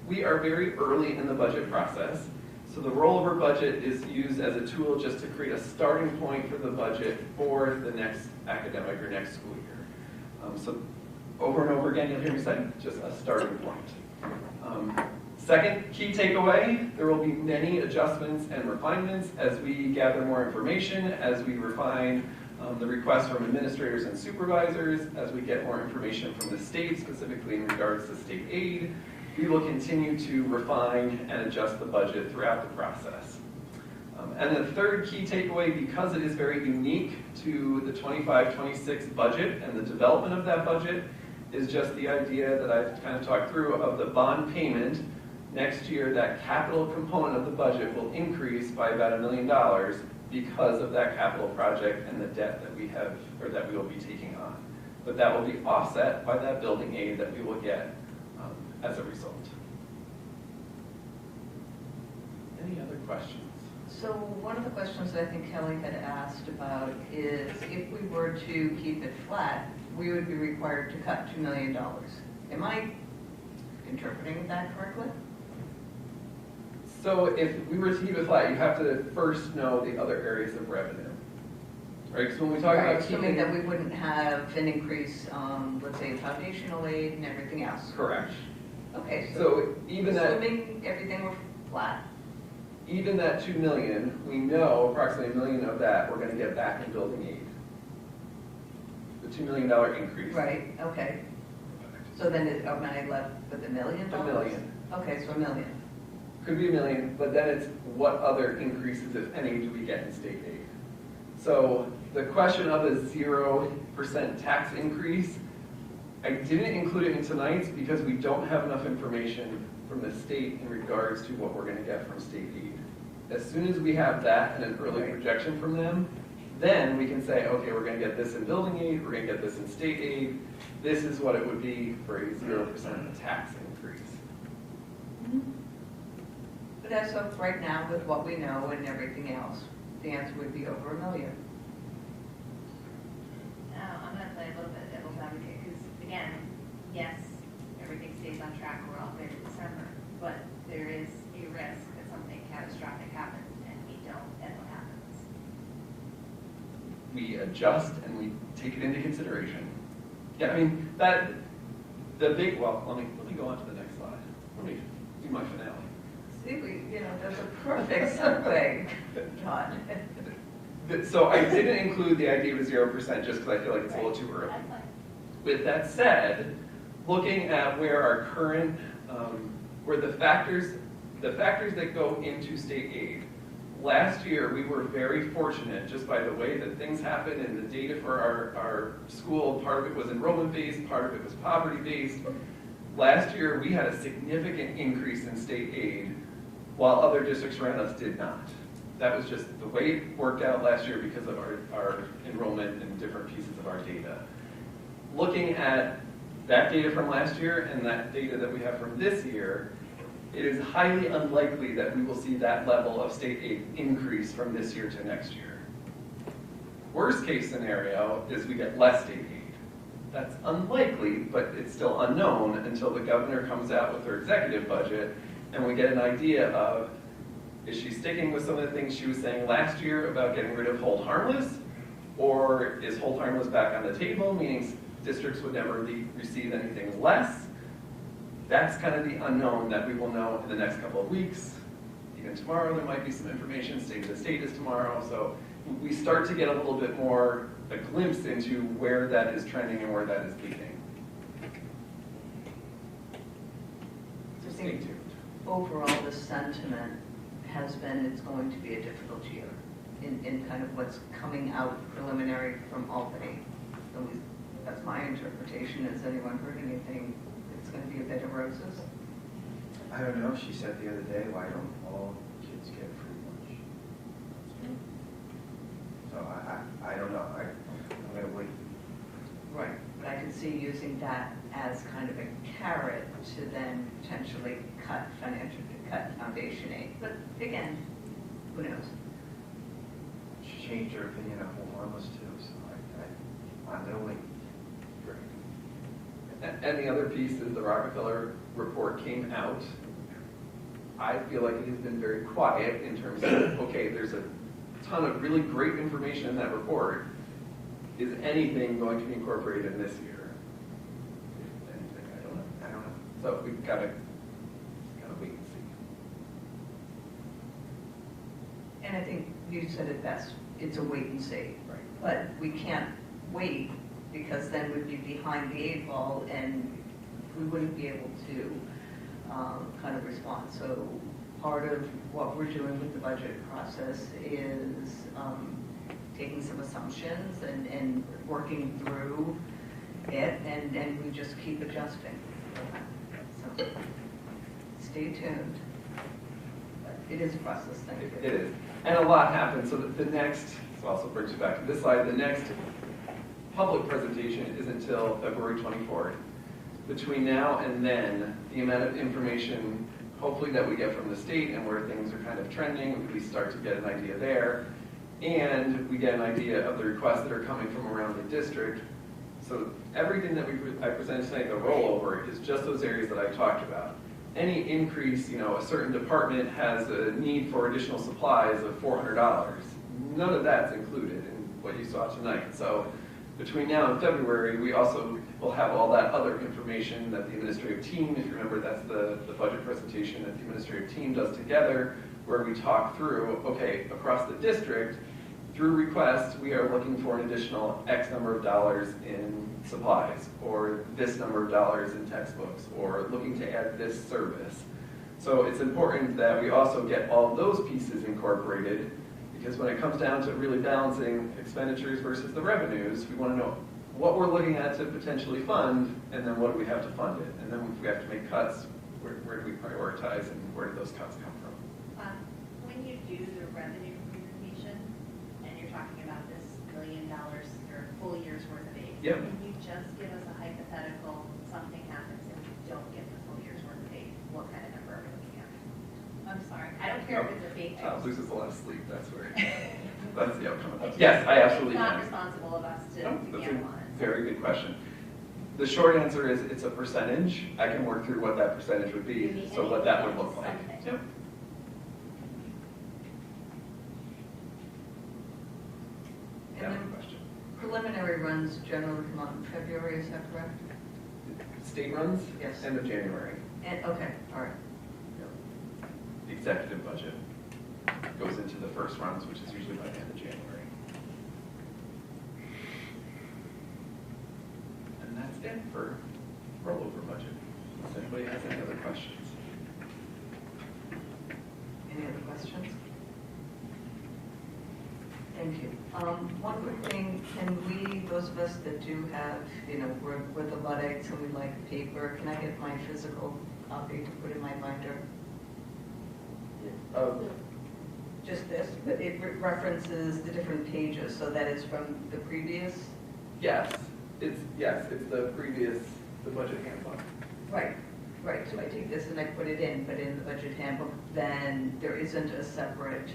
S7: We are very early in the budget process. So the rollover budget is used as a tool just to create a starting point for the budget for the next academic or next school year. So over and over again, you'll hear me say, just a starting point. Second key takeaway, there will be many adjustments and refinements as we gather more information, as we refine the requests from administrators and supervisors, as we get more information from the state, specifically in regards to state aid. We will continue to refine and adjust the budget throughout the process. And the third key takeaway, because it is very unique to the 25-26 budget and the development of that budget, is just the idea that I've kind of talked through of the bond payment. Next year, that capital component of the budget will increase by about $1 million because of that capital project and the debt that we have, or that we will be taking on. But that will be offset by that building aid that we will get as a result. Any other questions?
S9: So one of the questions that I think Kelly had asked about is if we were to keep it flat, we would be required to cut $2 million. Am I interpreting that correctly?
S7: So if we were to keep it flat, you have to first know the other areas of revenue. Right, because when we talk about
S9: assuming
S7: keeping...
S9: that we wouldn't have an increase, let's say, foundational aid and everything else.
S7: Correct.
S9: Okay,
S7: So even that...
S9: assuming everything were flat.
S7: Even that $2 million, we know approximately $1 million of that we're going to get back in building aid. The $2 million increase.
S9: Right, okay. So then am I left with $1 million?
S7: $1 million.
S9: Okay, so $1 million.
S7: Could be $1 million, but then it's what other increases, if any, do we get in state aid? So the question of a 0% tax increase, I didn't include it in tonight's because we don't have enough information from the state in regards to what we're going to get from state aid. As soon as we have that and an early projection from them, then we can say, okay, we're going to get this in building aid, we're going to get this in state aid. This is what it would be for a 0% tax increase.
S9: But as of right now, with what we know and everything else, the answer would be over $1 million.
S8: Now, I'm going to play a little bit devil's advocate, because again, yes, everything stays on track, we're all the way to December, but there is a risk that something catastrophic happens and we don't, and what happens?
S7: We adjust and we take it into consideration. Yeah, I mean, the big, well, let me go on to the next slide. Let me do my finale.
S9: See, that's a perfect segue, Todd.
S7: So I didn't include the idea of 0% just because I feel like it's a little too early.
S8: That's fine.
S7: With that said, looking at where our current, where the factors that go into state aid, last year we were very fortunate just by the way that things happened and the data for our school, part of it was enrollment-based, part of it was poverty-based. Last year we had a significant increase in state aid while other districts around us did not. That was just the way it worked out last year because of our enrollment and different pieces of our data. Looking at that data from last year and that data that we have from this year, it is highly unlikely that we will see that level of state aid increase from this year to next year. Worst case scenario is we get less state aid. That's unlikely, but it's still unknown until the governor comes out with her executive budget and we get an idea of, is she sticking with some of the things she was saying last year about getting rid of hold harmless? Or is hold harmless back on the table, meaning districts would never receive anything less? That's kind of the unknown that we will know in the next couple of weeks. Even tomorrow there might be some information, state of the state is tomorrow, so we start to get a little bit more a glimpse into where that is trending and where that is leading. stay
S9: think
S7: tuned.
S9: overall the sentiment has been it's going to be a difficult year in kind of what's coming out preliminary from Albany. At least that's my interpretation. Has anyone heard anything? It's going to be a bed of roses?
S2: I don't know, she said the other day, why don't all kids get free lunch? So I don't know, I'm gonna wait.
S9: Right. But I could see using that as kind of a carrot to then potentially cut foundation aid. But again, who knows?
S2: She changed her opinion on home harmless too, so I'm gonna wait.
S7: And the other piece is the Rockefeller report came out. I feel like it has been very quiet in terms of, okay, there's a ton of really great information in that report. Is anything going to be incorporated in this year? If anything, I don't know. So we've got to wait and see.
S9: And I think you said it best. It's a wait and see.
S7: Right.
S9: But we can't wait because then we'd be behind the 8 ball and we wouldn't be able to kind of respond. So part of what we're doing with the budget process is taking some assumptions and working through it, and we just keep adjusting. So stay tuned. But it is a process, thank you.
S7: It is. And a lot happens. So the next, so also brings you back to this slide, the next public presentation is until February 24th. Between now and then, the amount of information, hopefully that we get from the state and where things are kind of trending, we start to get an idea there. And we get an idea of the requests that are coming from around the district. So everything that I presented tonight, the rollover, is just those areas that I talked about. Any increase, a certain department has a need for additional supplies of $400. None of that's included in what you saw tonight. So between now and February, we also will have all that other information that the administrative team, if you remember, that's the budget presentation that the administrative team does together, where we talk through, okay, across the district, through request, we are looking for an additional X number of dollars in supplies, or this number of dollars in textbooks, or looking to add this service. So it's important that we also get all those pieces incorporated, because when it comes down to really balancing expenditures versus the revenues, we want to know what we're looking at to potentially fund, and then what do we have to fund it? And then if we have to make cuts, where do we prioritize, and where do those cuts come from?
S8: When you do the revenue presentation, and you're talking about this $1 million or full year's worth of aid,
S7: Yep.
S8: can you just give us a hypothetical, something happens and we don't get the full year's worth of aid, what kind of number are we looking at? I'm sorry, I don't care if it's a fake.
S7: Loses a lot of sleep, that's where, that's the outcome of that. Yes, I absolutely
S8: It's not
S7: can.
S8: responsible of us to
S7: No, that's
S8: gamble on it.
S7: a very good question. The short answer is it's a percentage. I can work through what that percentage would be, so what that would look like.
S8: Something.
S7: Yep.
S9: And
S7: Yeah,
S9: then
S7: question.
S9: preliminary runs generally come out in February, is that correct?
S7: State runs?
S9: Yes.
S7: End of January.
S9: And, okay, all right.
S7: The executive budget goes into the first runs, which is usually by the end of January. And that's it for rollover budget. If anybody has any other questions?
S9: Any other questions? Thank you. One quick thing, can we, those of us that do have, we're with athletics and we like paper, can I get my physical copy to put in my binder? Just this, but it references the different pages, so that is from the previous?
S7: Yes, it's the previous, the budget handbook.
S9: Right, so I take this and I put it in, but in the budget handbook, then there isn't a separate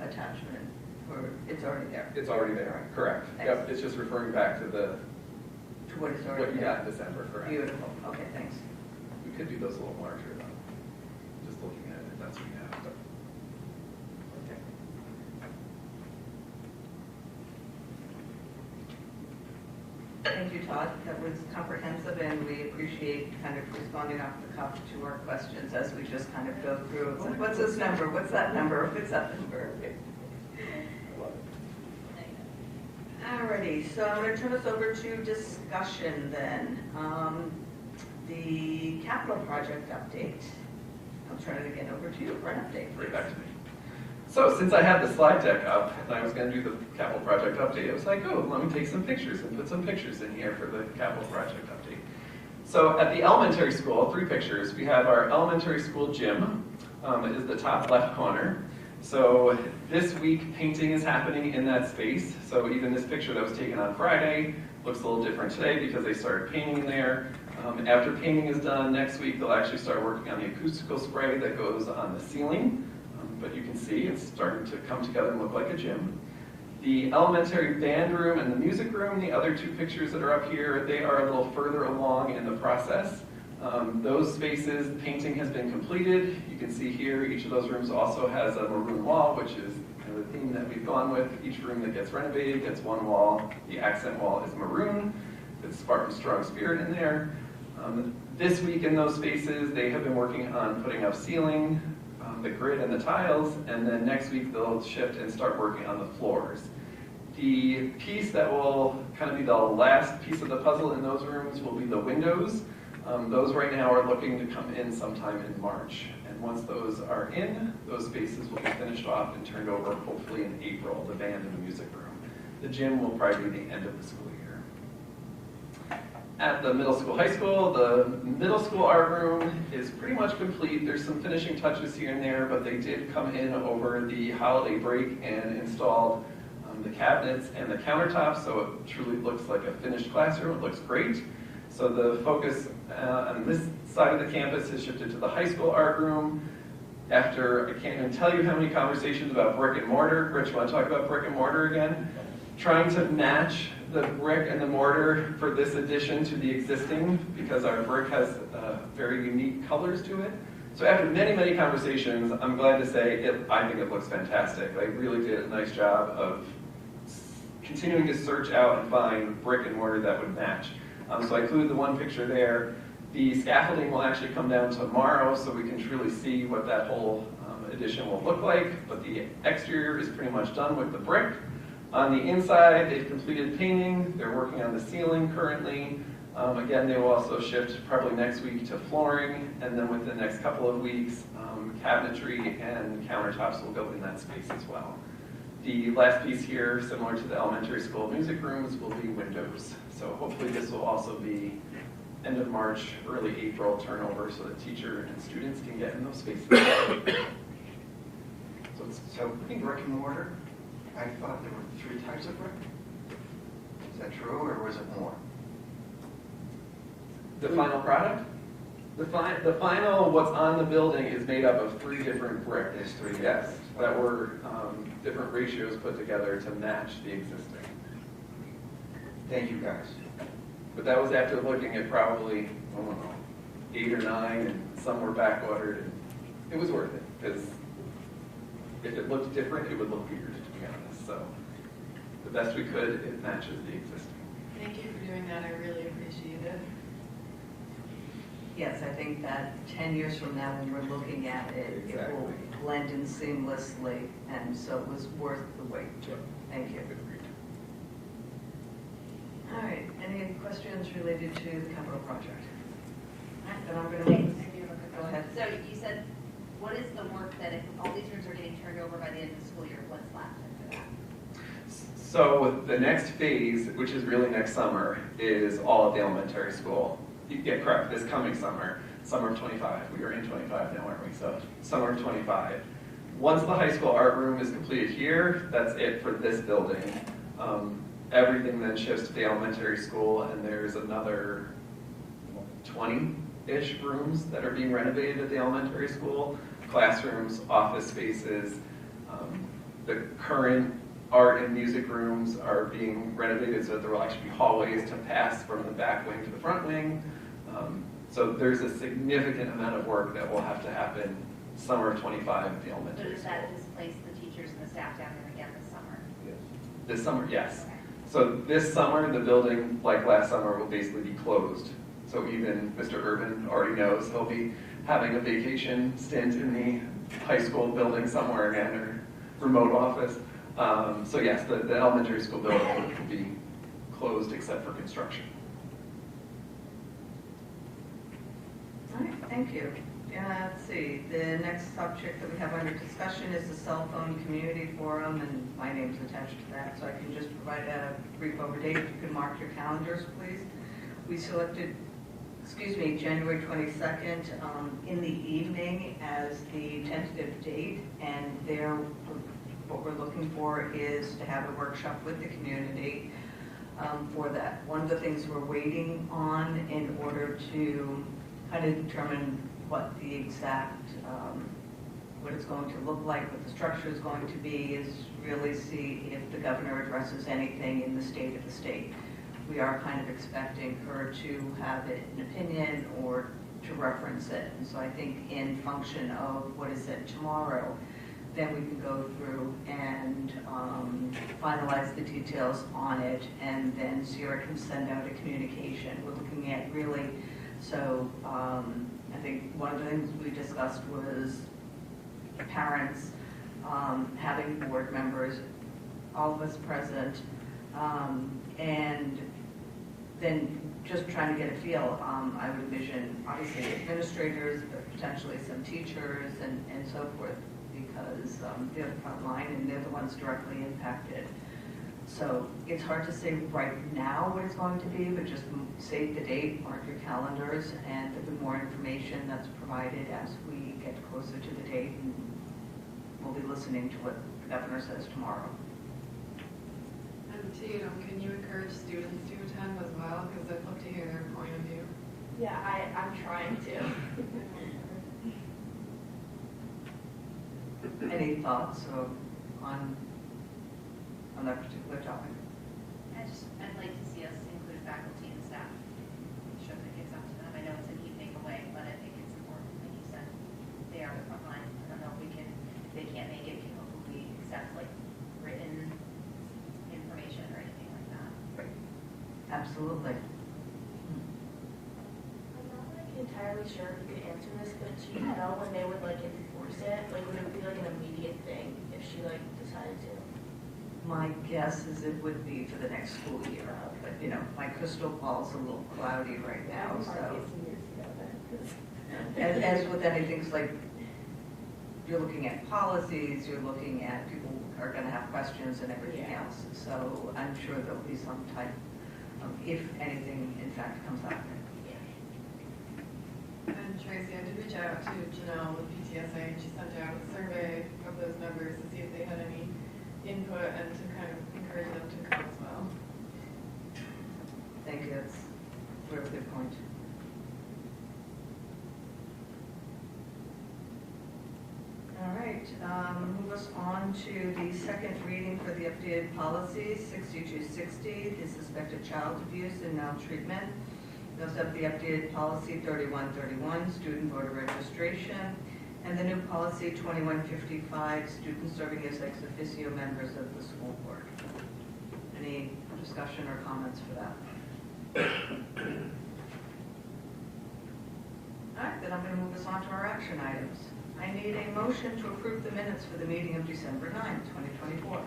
S9: attachment, or it's already there?
S7: It's already there, correct. Yep, it's just referring back to
S9: To what is already
S7: what you
S9: there?
S7: got in December, correct.
S9: Beautiful, okay, thanks.
S7: We could do those a little larger though, just looking at it, if that's what you have. But
S9: Okay. Thank you, Todd. That was comprehensive, and we appreciate kind of responding off the cuff to our questions as we just kind of go through. It's like, what's this number? What's that number? What's that number? Alrighty, so I'm going to turn us over to discussion then. The capital project update. I'll turn it again over to you for an update.
S7: Right back to me. So since I had the slide deck up and I was going to do the capital project update, I was like, oh, let me take some pictures and put some pictures in here for the capital project update. So at the elementary school, 3 pictures. We have our elementary school gym. It is the top left corner. So this week, painting is happening in that space. So even this picture that was taken on Friday looks a little different today because they started painting in there. After painting is done, next week they'll actually start working on the acoustical spray that goes on the ceiling. But you can see it's starting to come together and look like a gym. The elementary band room and the music room, the other 2 pictures that are up here, they are a little further along in the process. Those spaces, the painting has been completed. You can see here, each of those rooms also has a maroon wall, which is kind of the theme that we've gone with. Each room that gets renovated gets one wall. The accent wall is maroon. It's Spartan strong spirit in there. This week in those spaces, they have been working on putting up ceiling, the grid and the tiles, and then next week they'll shift and start working on the floors. The piece that will kind of be the last piece of the puzzle in those rooms will be the windows. Those right now are looking to come in sometime in March. And once those are in, those spaces will be finished off and turned over hopefully in April, the band and the music room. The gym will probably be the end of the school year. At the middle school, high school, the middle school art room is pretty much complete. There's some finishing touches here and there, but they did come in over the holiday break and installed the cabinets and the countertops, so it truly looks like a finished classroom. It looks great. So the focus on this side of the campus has shifted to the high school art room. After, I can't even tell you how many conversations about brick and mortar. Rich, want to talk about brick and mortar again? Trying to match the brick and the mortar for this addition to the existing, because our brick has very unique colors to it. So after many, many conversations, I'm glad to say I think it looks fantastic. They really did a nice job of continuing to search out and find brick and mortar that would match. So I included the one picture there. The scaffolding will actually come down tomorrow, so we can truly see what that whole addition will look like. But the exterior is pretty much done with the brick. On the inside, they've completed painting. They're working on the ceiling currently. Again, they will also shift probably next week to flooring, and then within the next couple of weeks, cabinetry and countertops will go in that space as well. The last piece here, similar to the elementary school music rooms, will be windows. So hopefully this will also be end of March, early April turnover so that teacher and students can get in those spaces.
S2: So brick and mortar, I thought there were 3 types of brick. Is that true, or was it more?
S7: The final product? The final, what's on the building is made up of 3 different bricks.
S2: There's 3.
S7: Yes, that were different ratios put together to match the existing.
S2: Thank you, guys.
S7: But that was after looking at probably, I don't know, 8 or 9, and some were backordered. And it was worth it, because if it looked different, it would look weird, to be honest. So the best we could, it matches the existing.
S4: Thank you for doing that, I really appreciate it.
S9: Yes, I think that 10 years from now, when we're looking at it, it will
S7: Exactly.
S9: blend in seamlessly, and so it was worth the wait.
S7: Yep.
S9: Thank you. All right, any questions related to the capital project? All right, then I'm going to
S8: Wait,
S9: move.
S8: I do have a quick
S9: Go
S8: question.
S9: ahead.
S8: So you said, what is the work that if all these rooms are getting turned over by the end of the school year, what's left after that?
S7: So the next phase, which is really next summer, is all of the elementary school. Yeah, correct, this coming summer, summer of 25. We are in 25 now, aren't we? So summer of 25. Once the high school art room is completed here, that's it for this building. Everything then shifts to the elementary school, and there's another 20-ish rooms that are being renovated at the elementary school. Classrooms, office spaces, the current art and music rooms are being renovated so that there will actually be hallways to pass from the back wing to the front wing. So there's a significant amount of work that will have to happen summer of 25 at the
S8: So
S7: elementary
S8: does
S7: school.
S8: that displace the teachers and the staff down there again this summer?
S7: This summer, yes.
S8: Okay.
S7: So this summer, the building, like last summer, will basically be closed. So even Mr. Urban already knows he'll be having a vacation stint in the high school building somewhere again, or remote office. So yes, the elementary school building will be closed except for construction.
S9: All right, thank you. Let's see, the next subject that we have under discussion is the cell phone community forum, and my name's attached to that, so I can just provide a brief overdate. If you could mark your calendars, please. We selected, January 22nd in the evening as the tentative date, and there, what we're looking for is to have a workshop with the community for that. One of the things we're waiting on in order to kind of determine what the exact, what it's going to look like, what the structure is going to be, is really see if the governor addresses anything in the state of the state. We are kind of expecting her to have an opinion or to reference it. And so I think in function of what is said tomorrow, then we can go through and finalize the details on it, and then Sierra can send out a communication. We're looking at really, so I think one of the things we discussed was parents having board members, all of us present, and then just trying to get a feel. I would envision obviously administrators, but potentially some teachers and so forth, because they're the front line and they're the ones directly impacted. So it's hard to say right now what it's going to be, but just save the date, mark your calendars, and there'll be more information that's provided as we get closer to the date, and we'll be listening to what the governor says tomorrow.
S4: And Tatum, can you encourage students to attend as well? Because I'd love to hear their point of view.
S6: Yeah, I'm trying to.
S9: Any thoughts on that particular topic?
S8: I'd like to see us include faculty and staff. Show that it gets up to them. I know it's a keep thing away, but I think it's important, like you said, they are the front line. I don't know if they can't make it, can we accept like written information or anything like that?
S9: Absolutely.
S6: I'm not like entirely sure if you could answer this, but do you know when they would like enforce it? Like would it be like an immediate thing if she like decided to?
S9: My guess is it would be for the next school year, but you know, my crystal ball's a little cloudy right now, so. As with anything, it's like, you're looking at policies, you're looking at people are gonna have questions and everything else. So I'm sure there'll be some type, if anything in fact comes out of it.
S4: And Tracy, I did reach out to Janelle with PTSA, and she sent out a survey of those members to see if they had any input and to kind of encourage them to come as well.
S9: Thank you, that's a really good point. All right, move us on to the second reading for the updated policy, 6260, the suspected child abuse and maltreatment. We also have the updated policy 3131, student voter registration, and the new policy 2155, students serving as ex officio members of the school board. Any discussion or comments for that? All right, then I'm going to move us on to our action items. I need a motion to approve the minutes for the meeting of December 9th, 2024.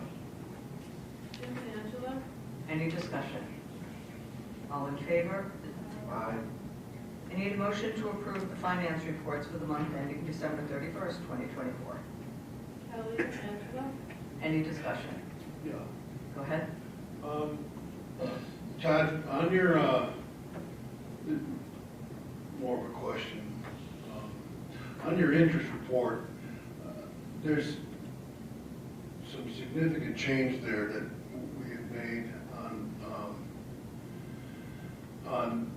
S4: Angela?
S9: Any discussion? All in favor?
S2: Aye.
S9: I need a motion to approve the finance reports for the month ending December 31st, 2024.
S4: Kelly? Angela?
S9: Any discussion?
S1: Yeah.
S9: Go ahead.
S1: Todd, on your, more of a question. On your interest report, there's some significant change there that we have made on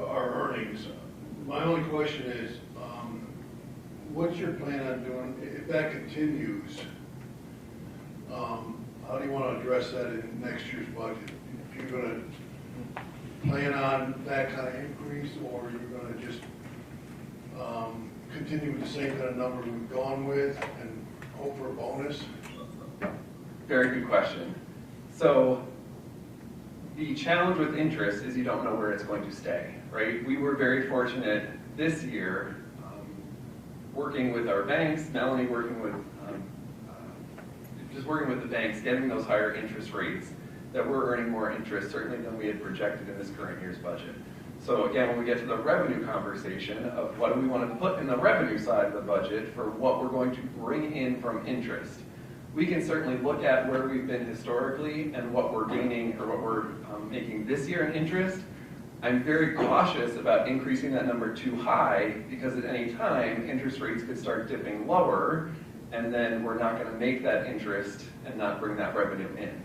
S1: our earnings. My only question is, what's your plan on doing, if that continues, how do you want to address that in next year's budget? If you're going to plan on that kind of increase, or you're going to just continue with the same kind of number we've gone with and hope for a bonus?
S7: Very good question. So the challenge with interest is you don't know where it's going to stay, right? We were very fortunate this year, working with our banks, Melanie working with, just working with the banks, getting those higher interest rates, that we're earning more interest certainly than we had projected in this current year's budget. So again, when we get to the revenue conversation of what do we want to put in the revenue side of the budget for what we're going to bring in from interest, we can certainly look at where we've been historically and what we're gaining or what we're making this year in interest. I'm very cautious about increasing that number too high because at any time, interest rates could start dipping lower and then we're not going to make that interest and not bring that revenue in.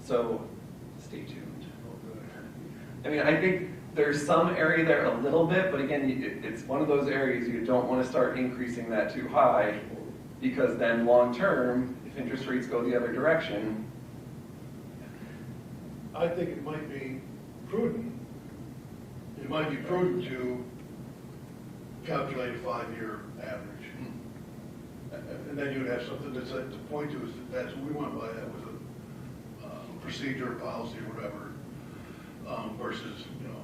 S7: So stay tuned. I mean, I think there's some area there a little bit, but again, it's one of those areas you don't want to start increasing that too high because then long term, if interest rates go the other direction.
S10: I think it might be prudent. It might be prudent to calculate a 5-year average. And then you would have something to point to, is that's what we want by that with a procedure, policy, or whatever, versus, you know,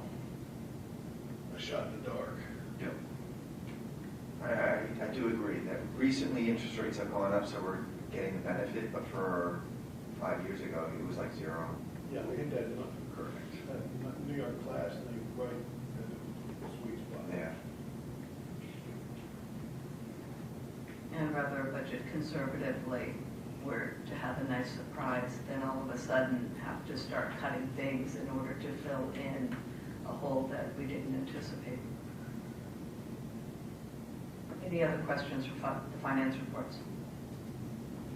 S10: a shot in the dark.
S2: Yep. I do agree that recently interest rates have gone up, so we're getting the benefit, but for 5 years ago, it was like 0.
S10: Yeah, we hit that New York class, and they right at the sweet spot.
S2: Yeah.
S9: And rather budget conservatively, where to have a nice surprise, then all of a sudden have to start cutting things in order to fill in a hole that we didn't anticipate. Any other questions for the finance reports?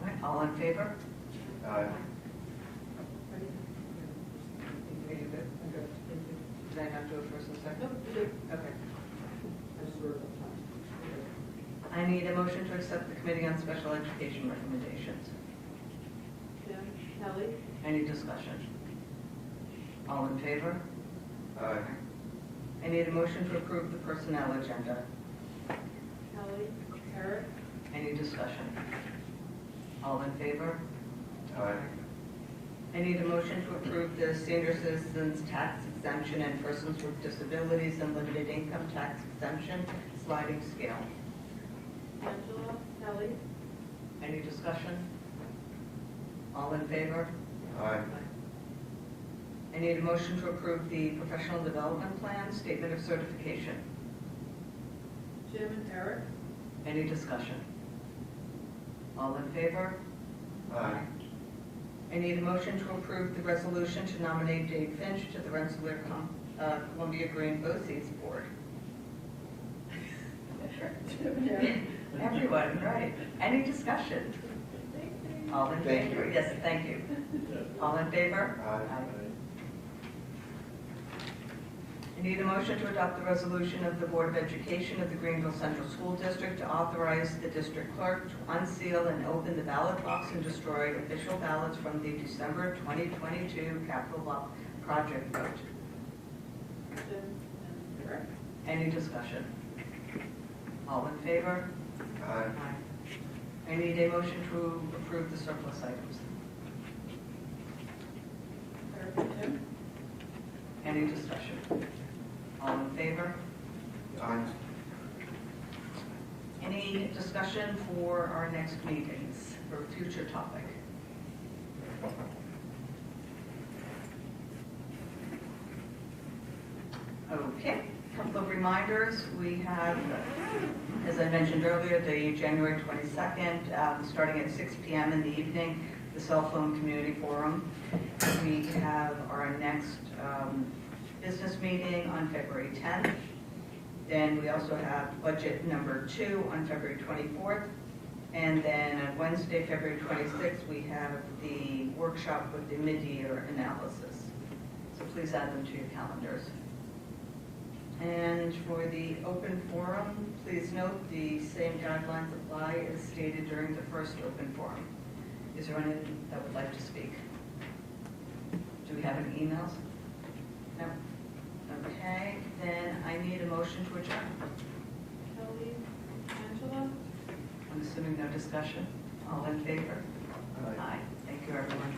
S9: All right, all in favor? Did I not do it first and second? Okay. I need a motion to accept the Committee on Special Education recommendations.
S4: Jim, Kelly,
S9: Any discussion? All in favor?
S2: Aye.
S9: I need a motion to approve the personnel agenda.
S4: Kelly, Eric,
S9: Any discussion? All in favor?
S2: Aye.
S9: I need a motion to approve the senior citizens tax exemption and persons with disabilities and limited income tax exemption sliding scale.
S4: Angela, Kelly,
S9: Any discussion? All in favor?
S2: Aye.
S9: I need a motion to approve the professional development plan statement of certification.
S4: Jim and Eric,
S9: Any discussion? All in favor?
S2: Aye.
S9: I need a motion to approve the resolution to nominate Dave Finch to the Rensselaer Columbia Green BOCES Board. Everyone, right. Any discussion? All in
S2: Thank
S9: favor?
S2: you.
S9: Yes, thank you. All in favor?
S2: Aye.
S9: I need a motion to adopt the resolution of the Board of Education of the Greenville Central School District to authorize the district clerk to unseal and open the ballot box and destroy official ballots from the December 2022 capital project vote.
S4: Jim and Eric,
S9: Any discussion? All in favor?
S2: Aye.
S9: I need a motion to approve the surplus items.
S4: Eric and Jim,
S9: Any discussion? All in favor?
S2: Aye.
S9: Any discussion for our next meetings or future topic? Okay, a couple of reminders. We have, as I mentioned earlier, the January 22nd, starting at 6 p.m. in the evening, the Cell Phone Community Forum. We have our next business meeting on February 10th. Then we also have budget number 2 on February 24th. And then on Wednesday, February 26th, we have the workshop with the mid-year analysis. So please add them to your calendars. And for the open forum, please note the same guidelines apply as stated during the first open forum. Is there anyone that would like to speak? Do we have any emails? No? Okay, then I need a motion to adjourn.
S4: Kelly, Angela,
S9: I'm assuming no discussion. All in favor?
S2: Aye.
S9: Aye. Thank you, everyone.